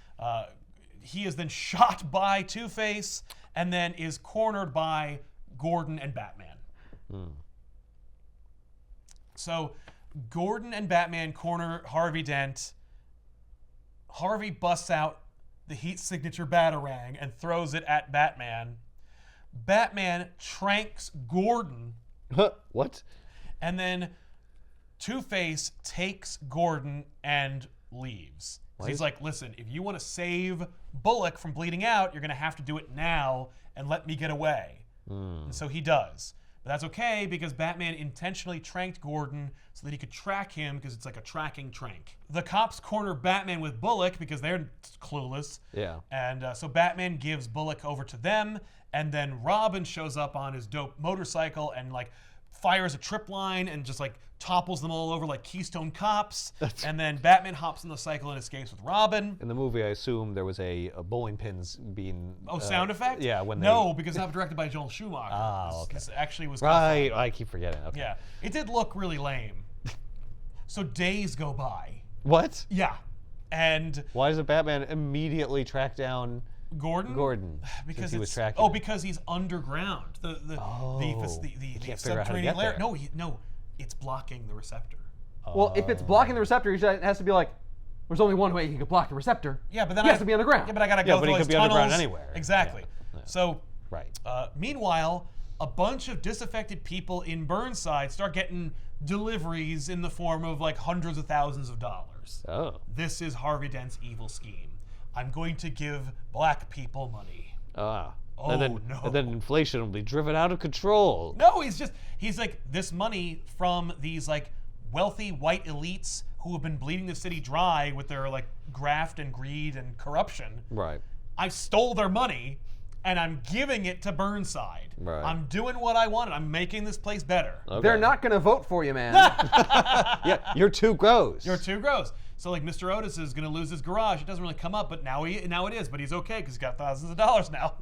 He is then shot by Two-Face and then is cornered by Gordon and Batman. So Gordon and Batman corner Harvey Dent. Harvey busts out the heat signature Batarang and throws it at Batman. Batman tranks Gordon. What? And then Two-Face takes Gordon and leaves. So he's like, listen, if you want to save Bullock from bleeding out, you're going to have to do it now and let me get away. And so he does. But that's okay because Batman intentionally tranked Gordon so that he could track him because it's like a tracking trank. The cops corner Batman with Bullock because they're clueless. Yeah. And so Batman gives Bullock over to them, and then Robin shows up on his dope motorcycle and like fires a trip line and just like topples them all over like Keystone Cops. And then Batman hops on the cycle and escapes with Robin. In the movie, I assume there was a bowling pins being... Sound effect? Yeah, when they... No, because it's not directed by Joel Schumacher. Oh, okay. This actually was... Right, I keep forgetting. Okay. Yeah, it did look really lame. So days go by. What? Yeah, and Why doesn't Batman immediately track down Gordon? Because Because he was it's tracking him. because he's underground. The can't figure out how to subterranean get lair. there. No, it's blocking the receptor. Well, if it's blocking the receptor, it has to be like, there's only one way he can block the receptor. Yeah, but then he has to be underground. Yeah, but I gotta Yeah, go but through he all could these be underground tunnels. anywhere. Exactly. Yeah. So, Right. meanwhile, a bunch of disaffected people in Burnside start getting deliveries in the form of like hundreds of thousands of dollars. Oh. This is Harvey Dent's evil scheme. I'm going to give black people money. Ah. Oh, no. And then inflation will be driven out of control. No, he's like, this money from these like wealthy white elites who have been bleeding the city dry with their like graft and greed and corruption. Right. I stole their money and I'm giving it to Burnside. Right. I'm doing what I wanted. I'm making this place better. Okay. They're not going to vote for you, man. Yeah, you're too gross. You're too gross. So like Mr. Otis is going to lose his garage. It doesn't really come up, but now it is. But he's okay because he's got thousands of dollars now.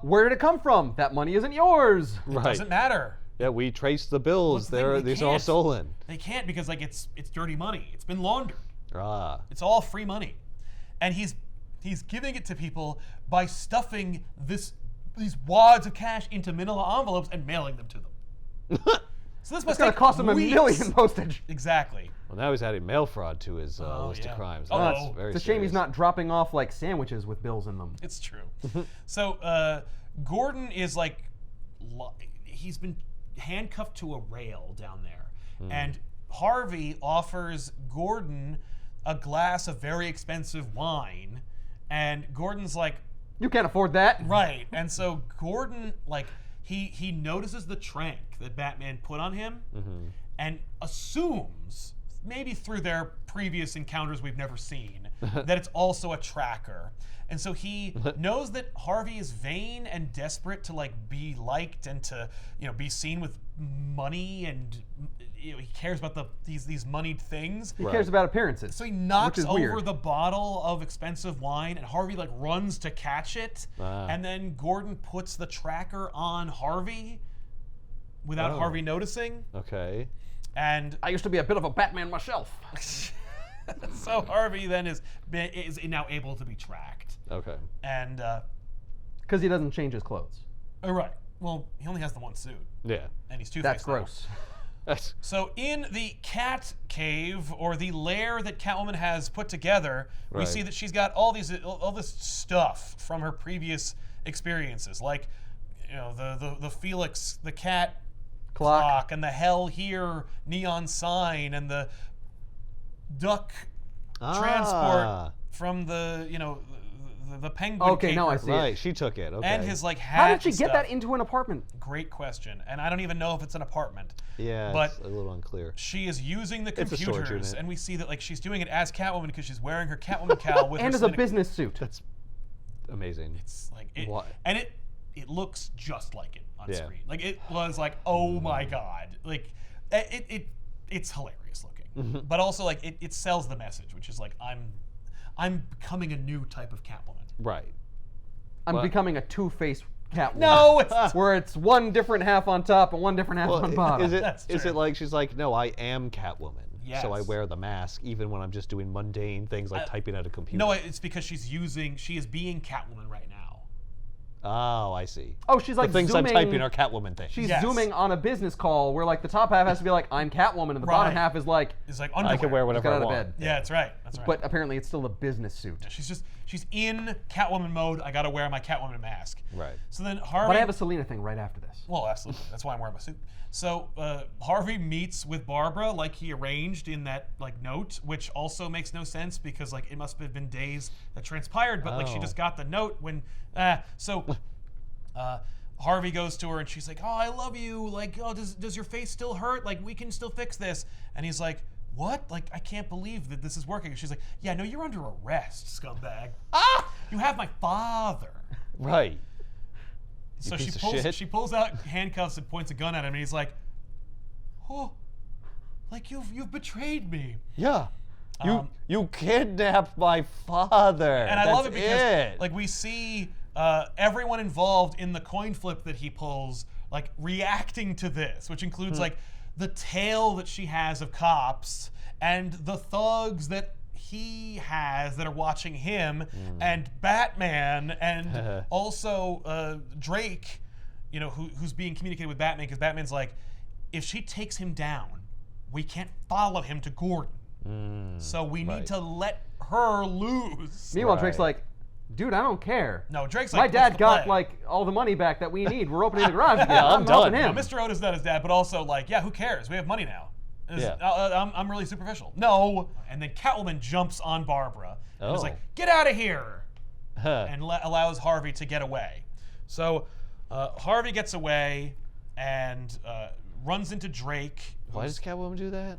Where did it come from? That money isn't yours. Right. Doesn't matter. Yeah, we traced the bills. Well, the thing, These are all can't. stolen. They can't because like it's dirty money. It's been laundered. Ah. It's all free money, and he's giving it to people by stuffing these wads of cash into manila envelopes and mailing them to them. So this It's must going to take cost him weeks. $1 million postage. Exactly. Well, now he's adding mail fraud to his list yeah. of crimes. Oh, That's it's very It's a shame he's serious. not dropping off like sandwiches with bills in them. It's true. So Gordon is like, he's been handcuffed to a rail down there, and Harvey offers Gordon a glass of very expensive wine, and Gordon's like, You can't afford that. right. And so Gordon, like, he notices the trank that Batman put on him and assumes, maybe through their previous encounters we've never seen, that it's also a tracker. And so he knows that Harvey is vain and desperate to like be liked and to, you know, be seen with money, and you know, he cares about these moneyed things. He cares about appearances. So he knocks which is over weird. the bottle of expensive wine, and Harvey like runs to catch it. And then Gordon puts the tracker on Harvey without Oh. Harvey noticing. Okay. And I used to be a bit of a Batman myself. so Harvey then is now able to be tracked. Okay. And Because he doesn't change his clothes. oh, right. Well, he only has the one suit, Yeah. and he's Two-Face That's now. gross. That's So in the cat cave, or the lair that Catwoman has put together, we Right. see that she's got all this stuff from her previous experiences, like, you know, the Felix the cat clock and the Hell Here neon sign and the duck transport from the the penguin. Okay, now I see it. Right, she took it. Okay. And his hat. How did she and get stuff. that into an apartment? Great question, and I don't even know if it's an apartment. Yeah, but it's a little unclear. she is using the It's a storage computers, unit. and we see that like she's doing it as Catwoman because she's wearing her Catwoman cowl with And her as a cynic- business suit. That's amazing. It's like it, What? and it looks just like it on Yeah. screen. Like it was like, oh my god, like it's hilarious looking, but also like it sells the message, which is like I'm becoming a new type of Catwoman. Right. I'm becoming a two-faced Catwoman. No, it's Where it's one different half on top and one different half on bottom. Is it That's is true. it like she's like, no, I am Catwoman. So I Yes. wear the mask even when I'm just doing mundane things like typing at a computer. no, it's because she is being Catwoman right now. Oh, I see. Oh, she's like the things zooming. I'm typing are Catwoman things. She's Yes. zooming on a business call where like the top half has to be like, I'm Catwoman, and the bottom Right. half is like, It's like I underwear. can wear whatever got I out of want. bed. Yeah, that's right. That's right. But apparently it's still a business suit. she's in Catwoman mode. I gotta wear my Catwoman mask. Right. So then Harvey. But I have a Selena thing right after this. Well, absolutely. That's why I'm wearing my suit. So Harvey meets with Barbara like he arranged in that like note, which also makes no sense because like it must have been days that transpired, but like she Oh. just got the note when. Harvey goes to her and she's like, "Oh, I love you. Like, oh, does your face still hurt? Like, we can still fix this." And he's like, "What? Like, I can't believe that this is working." And she's like, "Yeah, no, you're under arrest, scumbag. You have my father." Right. So piece of shit. she pulls out handcuffs and points a gun at him, and he's like, "Oh, like you've betrayed me." Yeah. You kidnapped my father. And I love it because it. like we see everyone involved in the coin flip that he pulls like reacting to this, which includes like the tail that she has of cops and the thugs that he has that are watching him and Batman and also Drake, who's being communicated with Batman because Batman's like, if she takes him down, we can't follow him to Gordon. So we need to let her lose. Meanwhile, Right. Drake's like, dude, I don't care. No, Drake's My like, dad "What's the got play?" like all the money back that we need. We're opening the garage again. Yeah, I'm helping done. him. Now, Mr. Otis is not his dad, but also like, yeah, who cares? We have money now. Yeah. I'm really superficial. No. And then Catwoman jumps on Barbara and is Oh. like, "Get out of here!" Huh. and allows Harvey to get away. So Harvey gets away and runs into Drake. Why does Catwoman do that?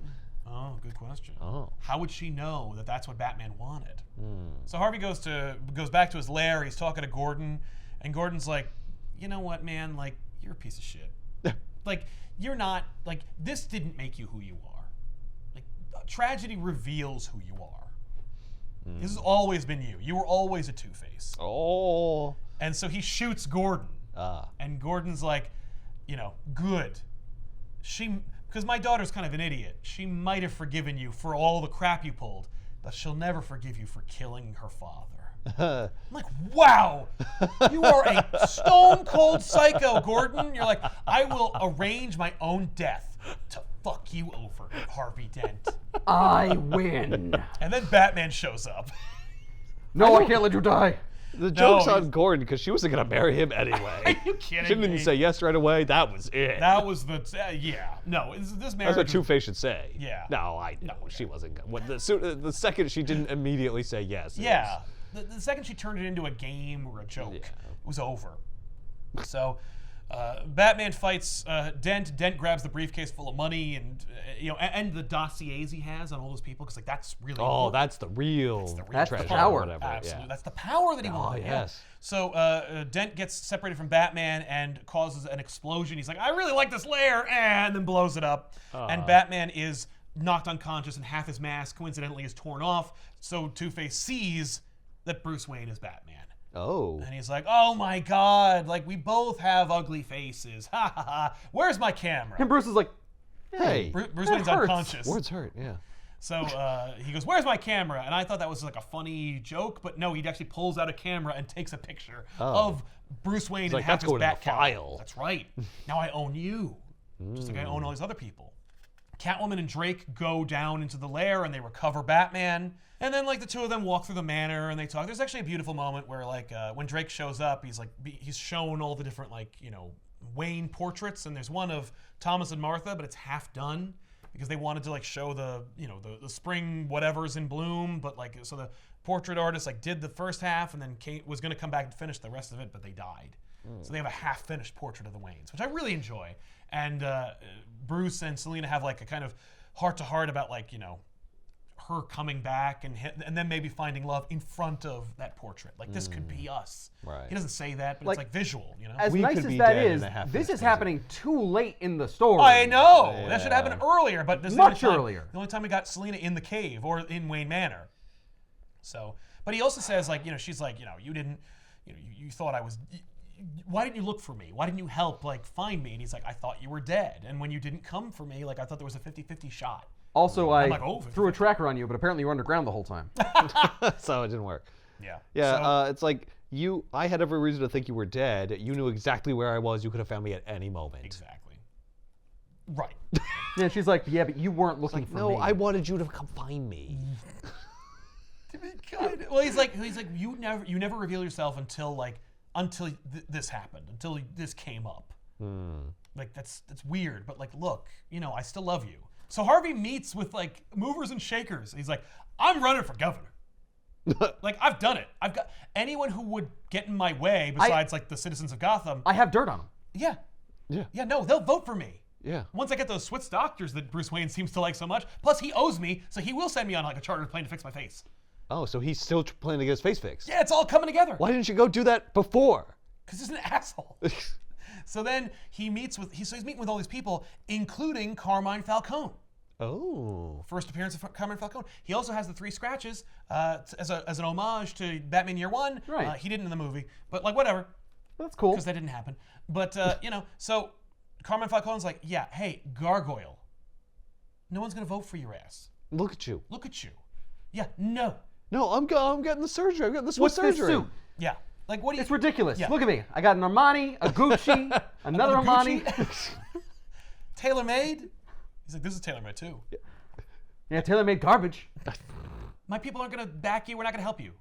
Oh, good question. Oh. How would she know that that's what Batman wanted? So Harvey goes back to his lair. He's talking to Gordon, and Gordon's like, "You know what, man? Like, you're a piece of shit. Like, you're not like this. Didn't make you who you are. Like, tragedy reveals who you are. This has always been you. You were always a Two-Face." Oh. And so he shoots Gordon, Ah. and Gordon's like, good. Because my daughter's kind of an idiot. She might have forgiven you for all the crap you pulled, but she'll never forgive you for killing her father. I'm like, wow, you are a stone cold psycho, Gordon. You're like, I will arrange my own death to fuck you over, Harvey Dent. I win. And then Batman shows up. No, I can't let you die. The joke's he's- on Gordon because she wasn't gonna marry him anyway. Are you kidding She didn't me? even say yes right away. That was it. That was the yeah. No, this marriage. That's what was- Two-Face should say. Yeah. No, I know she wasn't. The second she didn't immediately say yes. it Yeah. The second she turned it into a game or a joke, Yeah. it was over. So Batman fights Dent. Dent grabs the briefcase full of money and and the dossiers he has on all those people because like that's really Oh, important. that's the real That's the treasure power. or whatever. Absolutely. Yeah. That's the power that he wanted. yeah. yes. So Dent gets separated from Batman and causes an explosion. He's like, I really like this lair, and then blows it up. And Batman is knocked unconscious and half his mask coincidentally is torn off. So Two-Face sees that Bruce Wayne is Batman. Oh. And he's like, oh my God, like we both have ugly faces. Ha ha ha. Where's my camera? And Bruce is like, Hey. Bruce that Wayne's hurts. unconscious. Words hurt. Yeah. So he goes, where's my camera? And I thought that was like a funny joke, but no, he actually pulls out a camera and takes a picture of Bruce Wayne and like, half that's his going in the bat cowl. file. That's right. Now I own you. Just like I own all these other people. Catwoman and Drake go down into the lair and they recover Batman. And then like the two of them walk through the manor and they talk. There's actually a beautiful moment where like when Drake shows up, he's shown all the different Wayne portraits, and there's one of Thomas and Martha, but it's half done because they wanted to like show the the spring whatever's in bloom, but like so the portrait artist like did the first half and then was going to come back and finish the rest of it, but they died. So they have a half-finished portrait of the Waynes, which I really enjoy. And Bruce and Selina have like a kind of heart-to-heart about like her coming back and then maybe finding love in front of that portrait. Like this could be us. Right. He doesn't say that, but it's like visual. As We nice could as be that dead in is, a half this is finished happening too late in the story. I know that should Yeah. happen earlier, but this is Much the only time, earlier. The only time we got Selina in the cave or in Wayne Manor. So, but he also says like she's like you didn't you thought I was. Why didn't you look for me? Why didn't you help like find me? And he's like, I thought you were dead, and when you didn't come for me, like I thought there was a 50-50 shot. Also, I like, oh, threw a tracker on you, but apparently you were underground the whole time. So it didn't work. Yeah. Yeah, So, it's like I had every reason to think you were dead. You knew exactly where I was. You could have found me at any moment. exactly. Right. Yeah, she's like, yeah, but you weren't looking for No, me. I wanted you to come find me. Well, he's like you never reveal yourself until this happened, until this came up. Like that's weird, but like look, I still love you. So Harvey meets with like movers and shakers. He's like, I'm running for governor. Like I've done it. I've got anyone who would get in my way besides like the citizens of Gotham. I have dirt on him. Yeah. Yeah. Yeah, no, they'll vote for me. Yeah. Once I get those Swiss doctors that Bruce Wayne seems to like so much. Plus he owes me, so he will send me on like a chartered plane to fix my face. Oh, so he's still planning to get his face fixed. Yeah, it's all coming together. Why didn't you go do that before? Because he's an asshole. So then he's meeting with all these people, including Carmine Falcone. Oh. First appearance of Carmine Falcone. He also has the 3 scratches as an homage to Batman Year One. Right. He didn't in the movie, but like whatever, That's cool. because that didn't happen. But so Carmine Falcone's like, yeah, hey, Gargoyle. No one's gonna vote for your ass. Look at you. Look at you. Yeah, no. No, I'm getting the surgery. I'm getting the Swiss What's this surgery. suit? Yeah. Like what do you? It's ridiculous. Yeah. Look at me. I got an Armani, a Gucci, another Armani. Tailor-made. He's like, this is tailor-made too. Yeah, tailor-made garbage. My people aren't gonna back you. We're not gonna help you.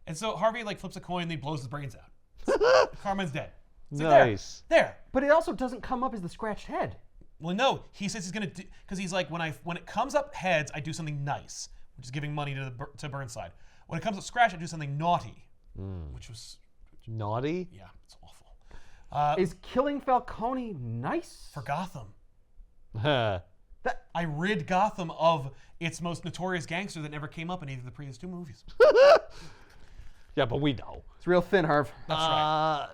And so Harvey like flips a coin and he blows his brains out. Carmine's dead. It's like, Nice. There. But it also doesn't come up as the scratched head. Well, no. He says he's gonna do because he's like when it comes up heads, I do something nice, which is giving money to Burnside. When it comes up scratch, I do something naughty, which was Naughty? yeah, it's awful. Is killing Falcone nice? For Gotham, Huh. I rid Gotham of its most notorious gangster that never came up in either of the previous 2 movies. Yeah, but we know. It's real thin, Harv. That's right.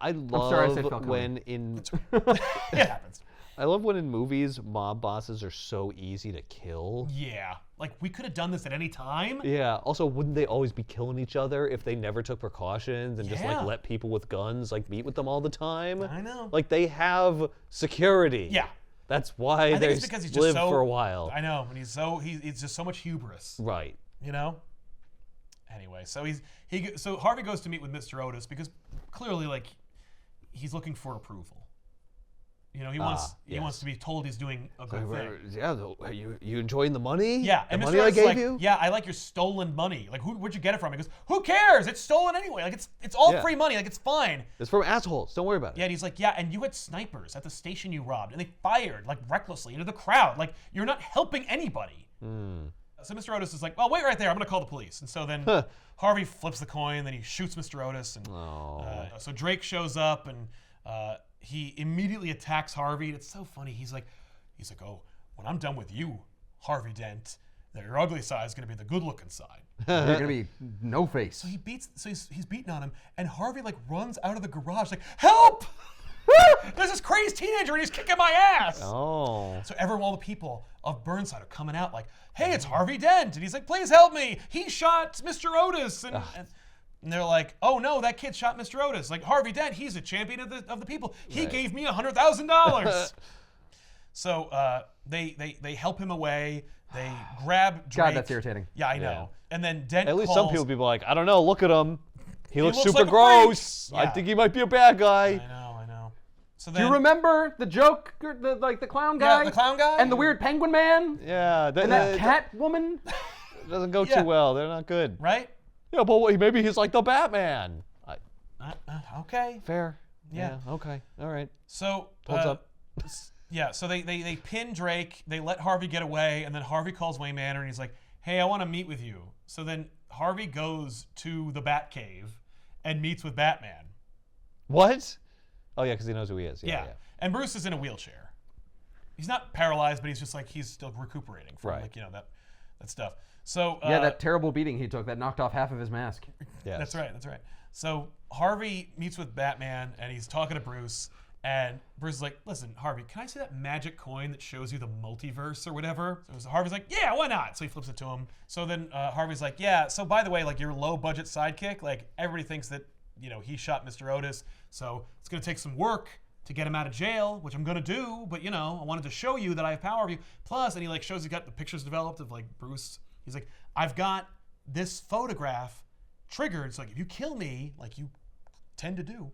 I love sorry I said Falcone. when in It happens. I love when in movies mob bosses are so easy to kill. Yeah, like we could have done this at any time. Yeah. Also, wouldn't they always be killing each other if they never took precautions and just Yeah. like let people with guns like meet with them all the time? I know. Like they have security. Yeah. That's why I think they it's because he's just live so for a while. I know, and he's just so much hubris, Right. you know. Anyway, so so Harvey goes to meet with Mr. Otis because clearly, like, he's looking for approval. You know, he wants yes. to be told he's doing a good thing. Yeah. Are you enjoying the money? Yeah, The and Mr. money I Otis is gave like, you? yeah, I like your stolen money. Like, where'd you get it from? He goes, who cares? It's stolen anyway. Like, it's all Yeah. free money. Like, it's fine. It's from assholes. Don't worry about it. Yeah, and he's like, yeah, and you had snipers at the station you robbed, and they fired, like, recklessly into the crowd. Like, you're not helping anybody. So Mr. Otis is like, well, wait right there. I'm going to call the police. And so then Harvey flips the coin, then he shoots Mr. Otis. And so Drake shows up, and he immediately attacks Harvey. And it's so funny. He's like, oh, when I'm done with you, Harvey Dent, your ugly side is going to be the good-looking side. You're gonna be no face. So he's beating on him, and Harvey like runs out of the garage like, help! There's this crazed teenager and he's kicking my ass. Oh. So all the people of Burnside are coming out like, hey, it's Harvey Dent. And he's like, please help me. He shot Mr. Otis. And they're like, oh no, that kid shot Mr. Otis. Like, Harvey Dent, he's a champion of the people. He gave me $100,000. So they help him away. They grab Drake. God, that's irritating. Yeah, I know. And then Dent At least calls, some people be like, I don't know, look at him. He looks looks super like a gross. freak. I Yeah. think he might be a bad guy. I know. So Do then, you remember the joke, the clown guy? Yeah, the clown guy. And the weird penguin man? Yeah. And that cat woman? doesn't go Yeah. too well. They're not good. Right? Yeah, but maybe he's like the Batman. Okay. Fair. Yeah. Okay. All right. So Holds up. Yeah, so they pin Drake, they let Harvey get away, and then Harvey calls Wayne Manor and he's like, hey, I want to meet with you. So then Harvey goes to the Batcave and meets with Batman. What? Oh, yeah, because he knows who he is. Yeah. And Bruce is in a wheelchair. He's not paralyzed, but he's just like, he's still recuperating from like, you know, that stuff. So yeah, that terrible beating he took that knocked off half of his mask. Yes. That's right. So Harvey meets with Batman and he's talking to Bruce. And Bruce is like, listen, Harvey, can I see that magic coin that shows you the multiverse or whatever? So Harvey's like, yeah, why not? So he flips it to him. So then Harvey's like, yeah, so by the way, like your low budget sidekick, like everybody thinks that, you know, he shot Mr. Otis. So it's going to take some work to get him out of jail, which I'm going to do. But, you know, I wanted to show you that I have power over you. Plus, and he like shows he's got the pictures developed of like Bruce. He's like, I've got this photograph triggered. So like, if you kill me, like you tend to do,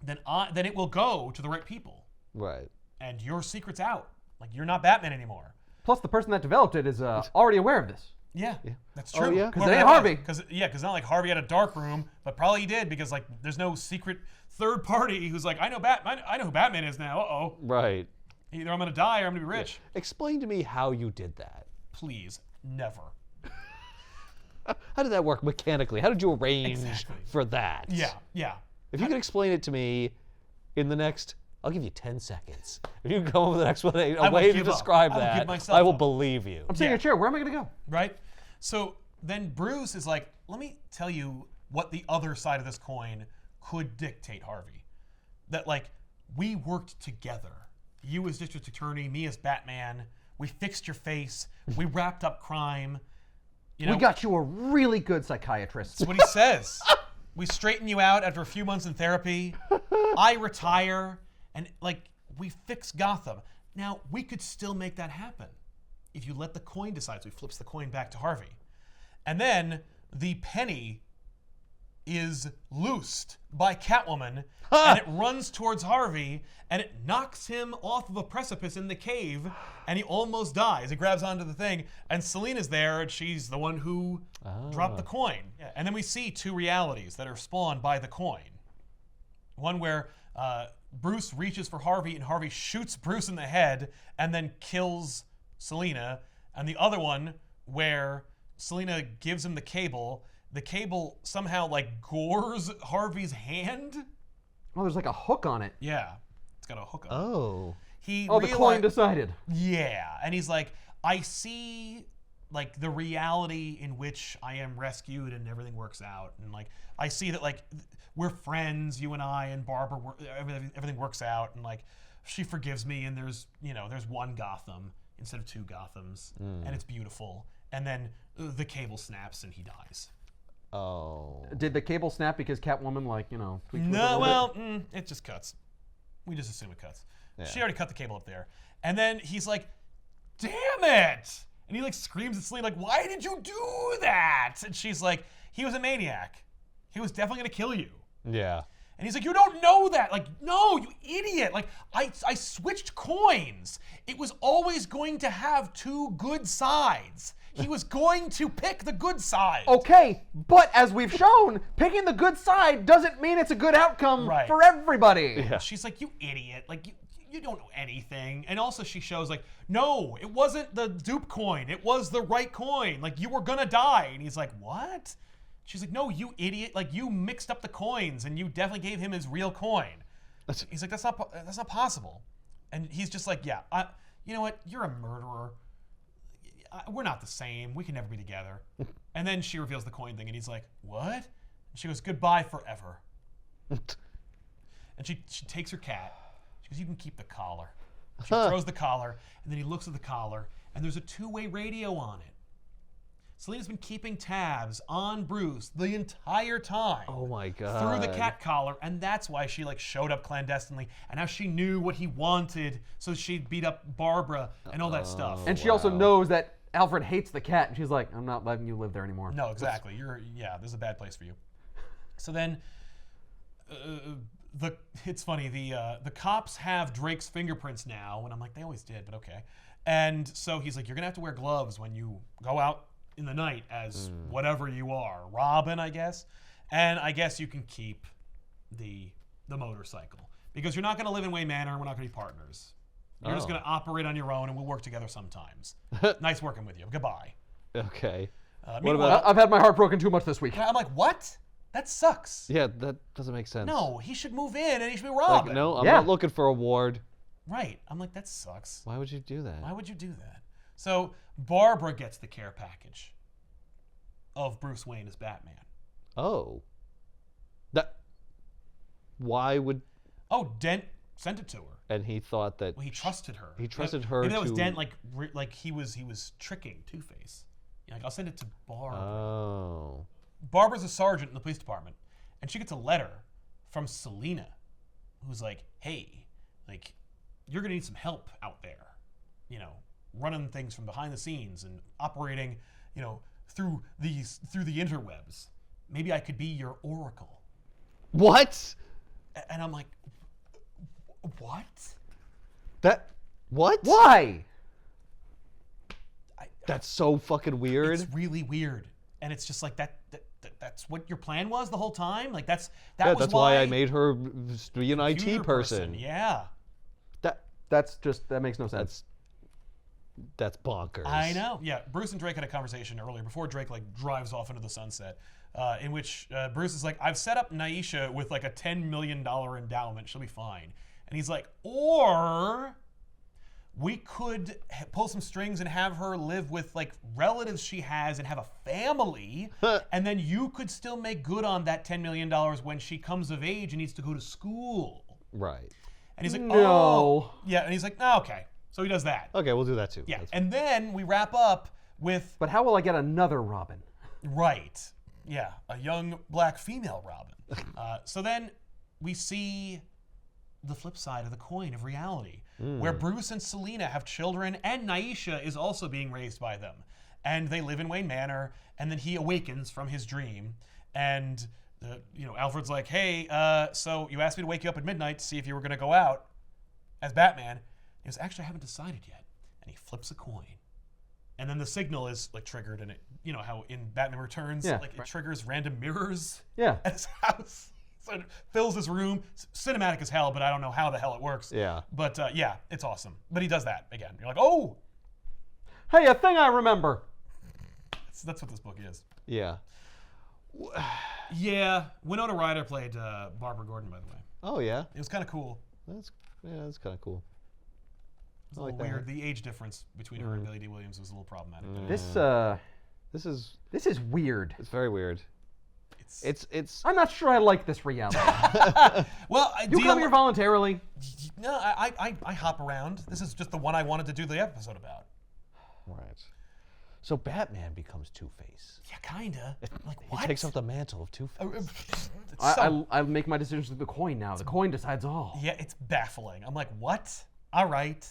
then it will go to the right people. Right. And your secret's out. Like, you're not Batman anymore. Plus, the person that developed it is already aware of this. Yeah, that's true. Oh, yeah? Because it ain't Harvey. Because not like Harvey had a dark room, but probably he did because like there's no secret third party who's like, I know who Batman is now. Uh-oh. Right. Either I'm gonna die or I'm gonna be rich. Yeah. Explain to me how you did that. Please, never. How did that work mechanically? How did you arrange for that? Yeah. If you could explain it to me in the next, I'll give you 10 seconds. If you can come up with an explanation, a way to describe that, I will believe you. I'm sitting in a chair. Where am I going to go? Right? So then Bruce is like, let me tell you what the other side of this coin could dictate, Harvey. That, like, we worked together. You as district attorney, me as Batman. We fixed your face. We wrapped up crime. You know, we got you a really good psychiatrist. That's what he says. We straighten you out after a few months in therapy. I retire, and like we fix Gotham. Now we could still make that happen if you let the coin decide. So he flips the coin back to Harvey, and then the penny is loosed by Catwoman, and it runs towards Harvey, and it knocks him off of a precipice in the cave, and he almost dies. He grabs onto the thing, and Selina's there, and she's the one who dropped the coin. Yeah. And then we see two realities that are spawned by the coin. One where Bruce reaches for Harvey, and Harvey shoots Bruce in the head, and then kills Selina. And the other one where Selina gives him the cable somehow like gores Harvey's hand. Oh, there's like a hook on it. Yeah, it's got a hook on it. Oh. The coin decided. Yeah, and he's like, I see like the reality in which I am rescued and everything works out, and like I see that like we're friends, you and I, and Barbara, everything works out, and like she forgives me, and there's one Gotham instead of two Gothams, and it's beautiful. And then the cable snaps and he dies. Oh. Did the cable snap because Catwoman, tweaked it No, a well, bit? it just cuts. We just assume it cuts. Yeah. She already cut the cable up there. And then he's like, damn it! And he like screams at Selena, like, why did you do that? And she's like, he was a maniac. He was definitely gonna kill you. Yeah. And he's like, you don't know that. Like, no, you idiot. Like, I switched coins. It was always going to have two good sides. He was going to pick the good side. Okay, but as we've shown, picking the good side doesn't mean it's a good outcome for everybody. Yeah. She's like, you idiot. Like, you don't know anything. And also she shows like, no, it wasn't the dupe coin. It was the right coin. Like, you were gonna die. And he's like, what? She's like, no, you idiot. Like, you mixed up the coins and you definitely gave him his real coin. He's like, that's not possible. And he's just like, yeah, you know what? You're a murderer. We're not the same. We can never be together. And then she reveals the coin thing, and he's like, what? And she goes, goodbye forever. And she takes her cat. She goes, you can keep the collar. She throws the collar, and then he looks at the collar, and there's a two-way radio on it. Selina's been keeping tabs on Bruce the entire time. Oh my God. Through the cat collar, and that's why she like showed up clandestinely, and how she knew what he wanted, so she'd beat up Barbara and all that stuff. And she also knows that Alfred hates the cat, and she's like, I'm not letting you live there anymore. No, exactly. This is a bad place for you. So then, it's funny. The cops have Drake's fingerprints now, and I'm like, they always did, but okay. And so he's like, you're gonna have to wear gloves when you go out in the night as whatever you are, Robin, I guess. And I guess you can keep the motorcycle. because you're not going to live in Wayne Manor and we're not going to be partners. You're just going to operate on your own and we'll work together sometimes. Nice working with you. Goodbye. Okay. What about? I've had my heart broken too much this week. I'm like, what? That sucks. Yeah, that doesn't make sense. No, he should move in and he should be Robin. Like, no, I'm not looking for a ward. Right. I'm like, that sucks. Why would you do that? Why would you do that? So Barbara gets the care package of Bruce Wayne as Batman. Oh. Why would... Oh, Dent sent it to her. And he thought that... Well, he trusted her. He trusted her maybe that was to... Dent, like he was tricking Two-Face. Like, I'll send it to Barbara. Oh. Barbara's a sergeant in the police department, and she gets a letter from Selina, who's like, hey, like, you're going to need some help out there. You know, running things from behind the scenes and operating, you know, through the interwebs. Maybe I could be your oracle. What? And I'm like, what? What? Why? That's so fucking weird. It's really weird. And it's just like that's what your plan was the whole time? Like that's why I made her be an IT person. Yeah. That makes no sense. That's bonkers. I know. Yeah, Bruce and Drake had a conversation earlier before Drake like drives off into the sunset, in which Bruce is like, "I've set up Naisha with like a $10 million endowment. She'll be fine." And he's like, "Or we could pull some strings and have her live with like relatives she has and have a family, and then you could still make good on that $10 million when she comes of age and needs to go to school." Right. And he's like, No. "Oh, yeah." And he's like, "Oh, okay." So he does that. Okay, we'll do that too. Yeah, and then we wrap up with... But how will I get another Robin? Right. Yeah, a young black female Robin. So then we see the flip side of the coin of reality, where Bruce and Selina have children, and Naisha is also being raised by them. And they live in Wayne Manor, and then he awakens from his dream, and Alfred's like, "Hey, so you asked me to wake you up at midnight to see if you were going to go out as Batman." He goes, "Actually, I haven't decided yet." And he flips a coin. And then the signal is like triggered, and it, you know how in Batman Returns, like it triggers random mirrors at his house. So it fills his room. Cinematic as hell, but I don't know how the hell it works. Yeah. But yeah, it's awesome. But he does that again. You're like, oh! Hey, a thing I remember. That's what this book is. Yeah. Yeah. Winona Ryder played Barbara Gordon, by the way. Oh, yeah? It was kind of cool. That's kind of cool. It's a little weird. The age difference between her and Billy D. Williams was a little problematic. This is weird. It's very weird. It's. I'm not sure I like this reality. Well, you come here voluntarily. No, I hop around. This is just the one I wanted to do the episode about. Right. So Batman becomes Two-Face. Yeah, kinda. Like what? He takes up the mantle of Two-Face. I make my decisions with the coin now. The coin decides all. Yeah, it's baffling. I'm like, what? All right.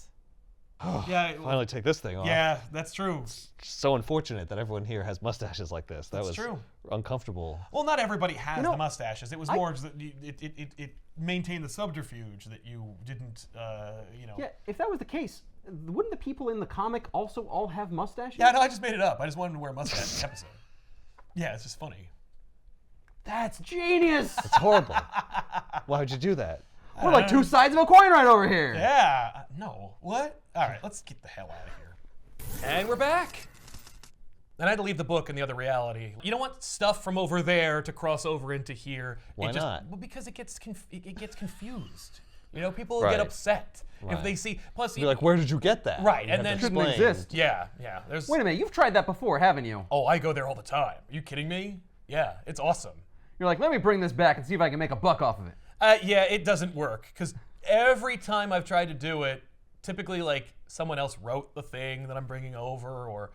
Yeah. Finally take this thing off. Yeah, that's true. It's so unfortunate that everyone here has mustaches like this. That was true. Uncomfortable. Well, not everybody has the mustaches. It was more just that it maintained the subterfuge that you didn't, Yeah, if that was the case, wouldn't the people in the comic also all have mustaches? Yeah, no, I just made it up. I just wanted to wear a mustache in the episode. Yeah, it's just funny. That's genius. It's horrible. Why would you do that? We're like two sides of a coin right over here. Yeah. No. What? All right, let's get the hell out of here. And we're back. And I had to leave the book and the other reality. You don't want stuff from over there to cross over into here. Why not? Well, because it gets confused. You know, people get upset if they see. Plus, you're like, where did you get that? Right, and then shouldn't exist. Yeah. Wait a minute, you've tried that before, haven't you? Oh, I go there all the time. Are you kidding me? Yeah, it's awesome. You're like, let me bring this back and see if I can make a buck off of it. Yeah, it doesn't work because every time I've tried to do it, typically like someone else wrote the thing that I'm bringing over, or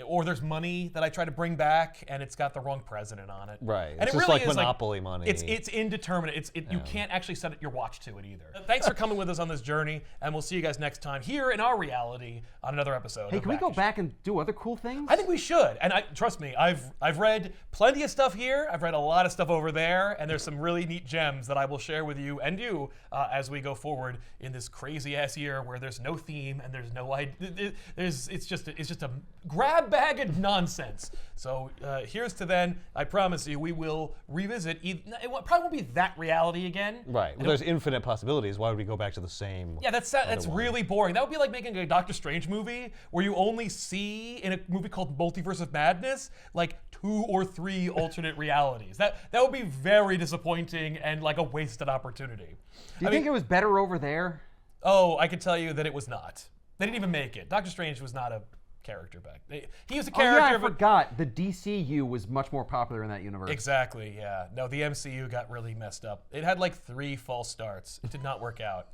or there's money that I try to bring back and it's got the wrong president on it. Right. And it's it just really like is Monopoly money. It's indeterminate. You can't actually set your watch to it either. Thanks for coming with us on this journey, and we'll see you guys next time here in our reality on another episode. Hey, can we go back and do other cool things? I think we should. And trust me, I've read plenty of stuff here. I've read a lot of stuff over there, and there's some really neat gems that I will share with you and you as we go forward in this crazy ass year where there's no theme and there's no idea. It's just a great grab bag of nonsense. So here's to then. I promise you, we will revisit. It probably won't be that reality again. Right. Well, there's infinite possibilities. Why would we go back to the same? Yeah, that's really boring. That would be like making a Doctor Strange movie where you only see in a movie called Multiverse of Madness like 2 or 3 alternate realities. That would be very disappointing and like a wasted opportunity. Do you think it was better over there? Oh, I can tell you that it was not. They didn't even make it. Doctor Strange was not a character back. He was a character. Oh, yeah, I forgot. The DCU was much more popular in that universe. Exactly, yeah. No, the MCU got really messed up. It had like 3 false starts. It did not work out.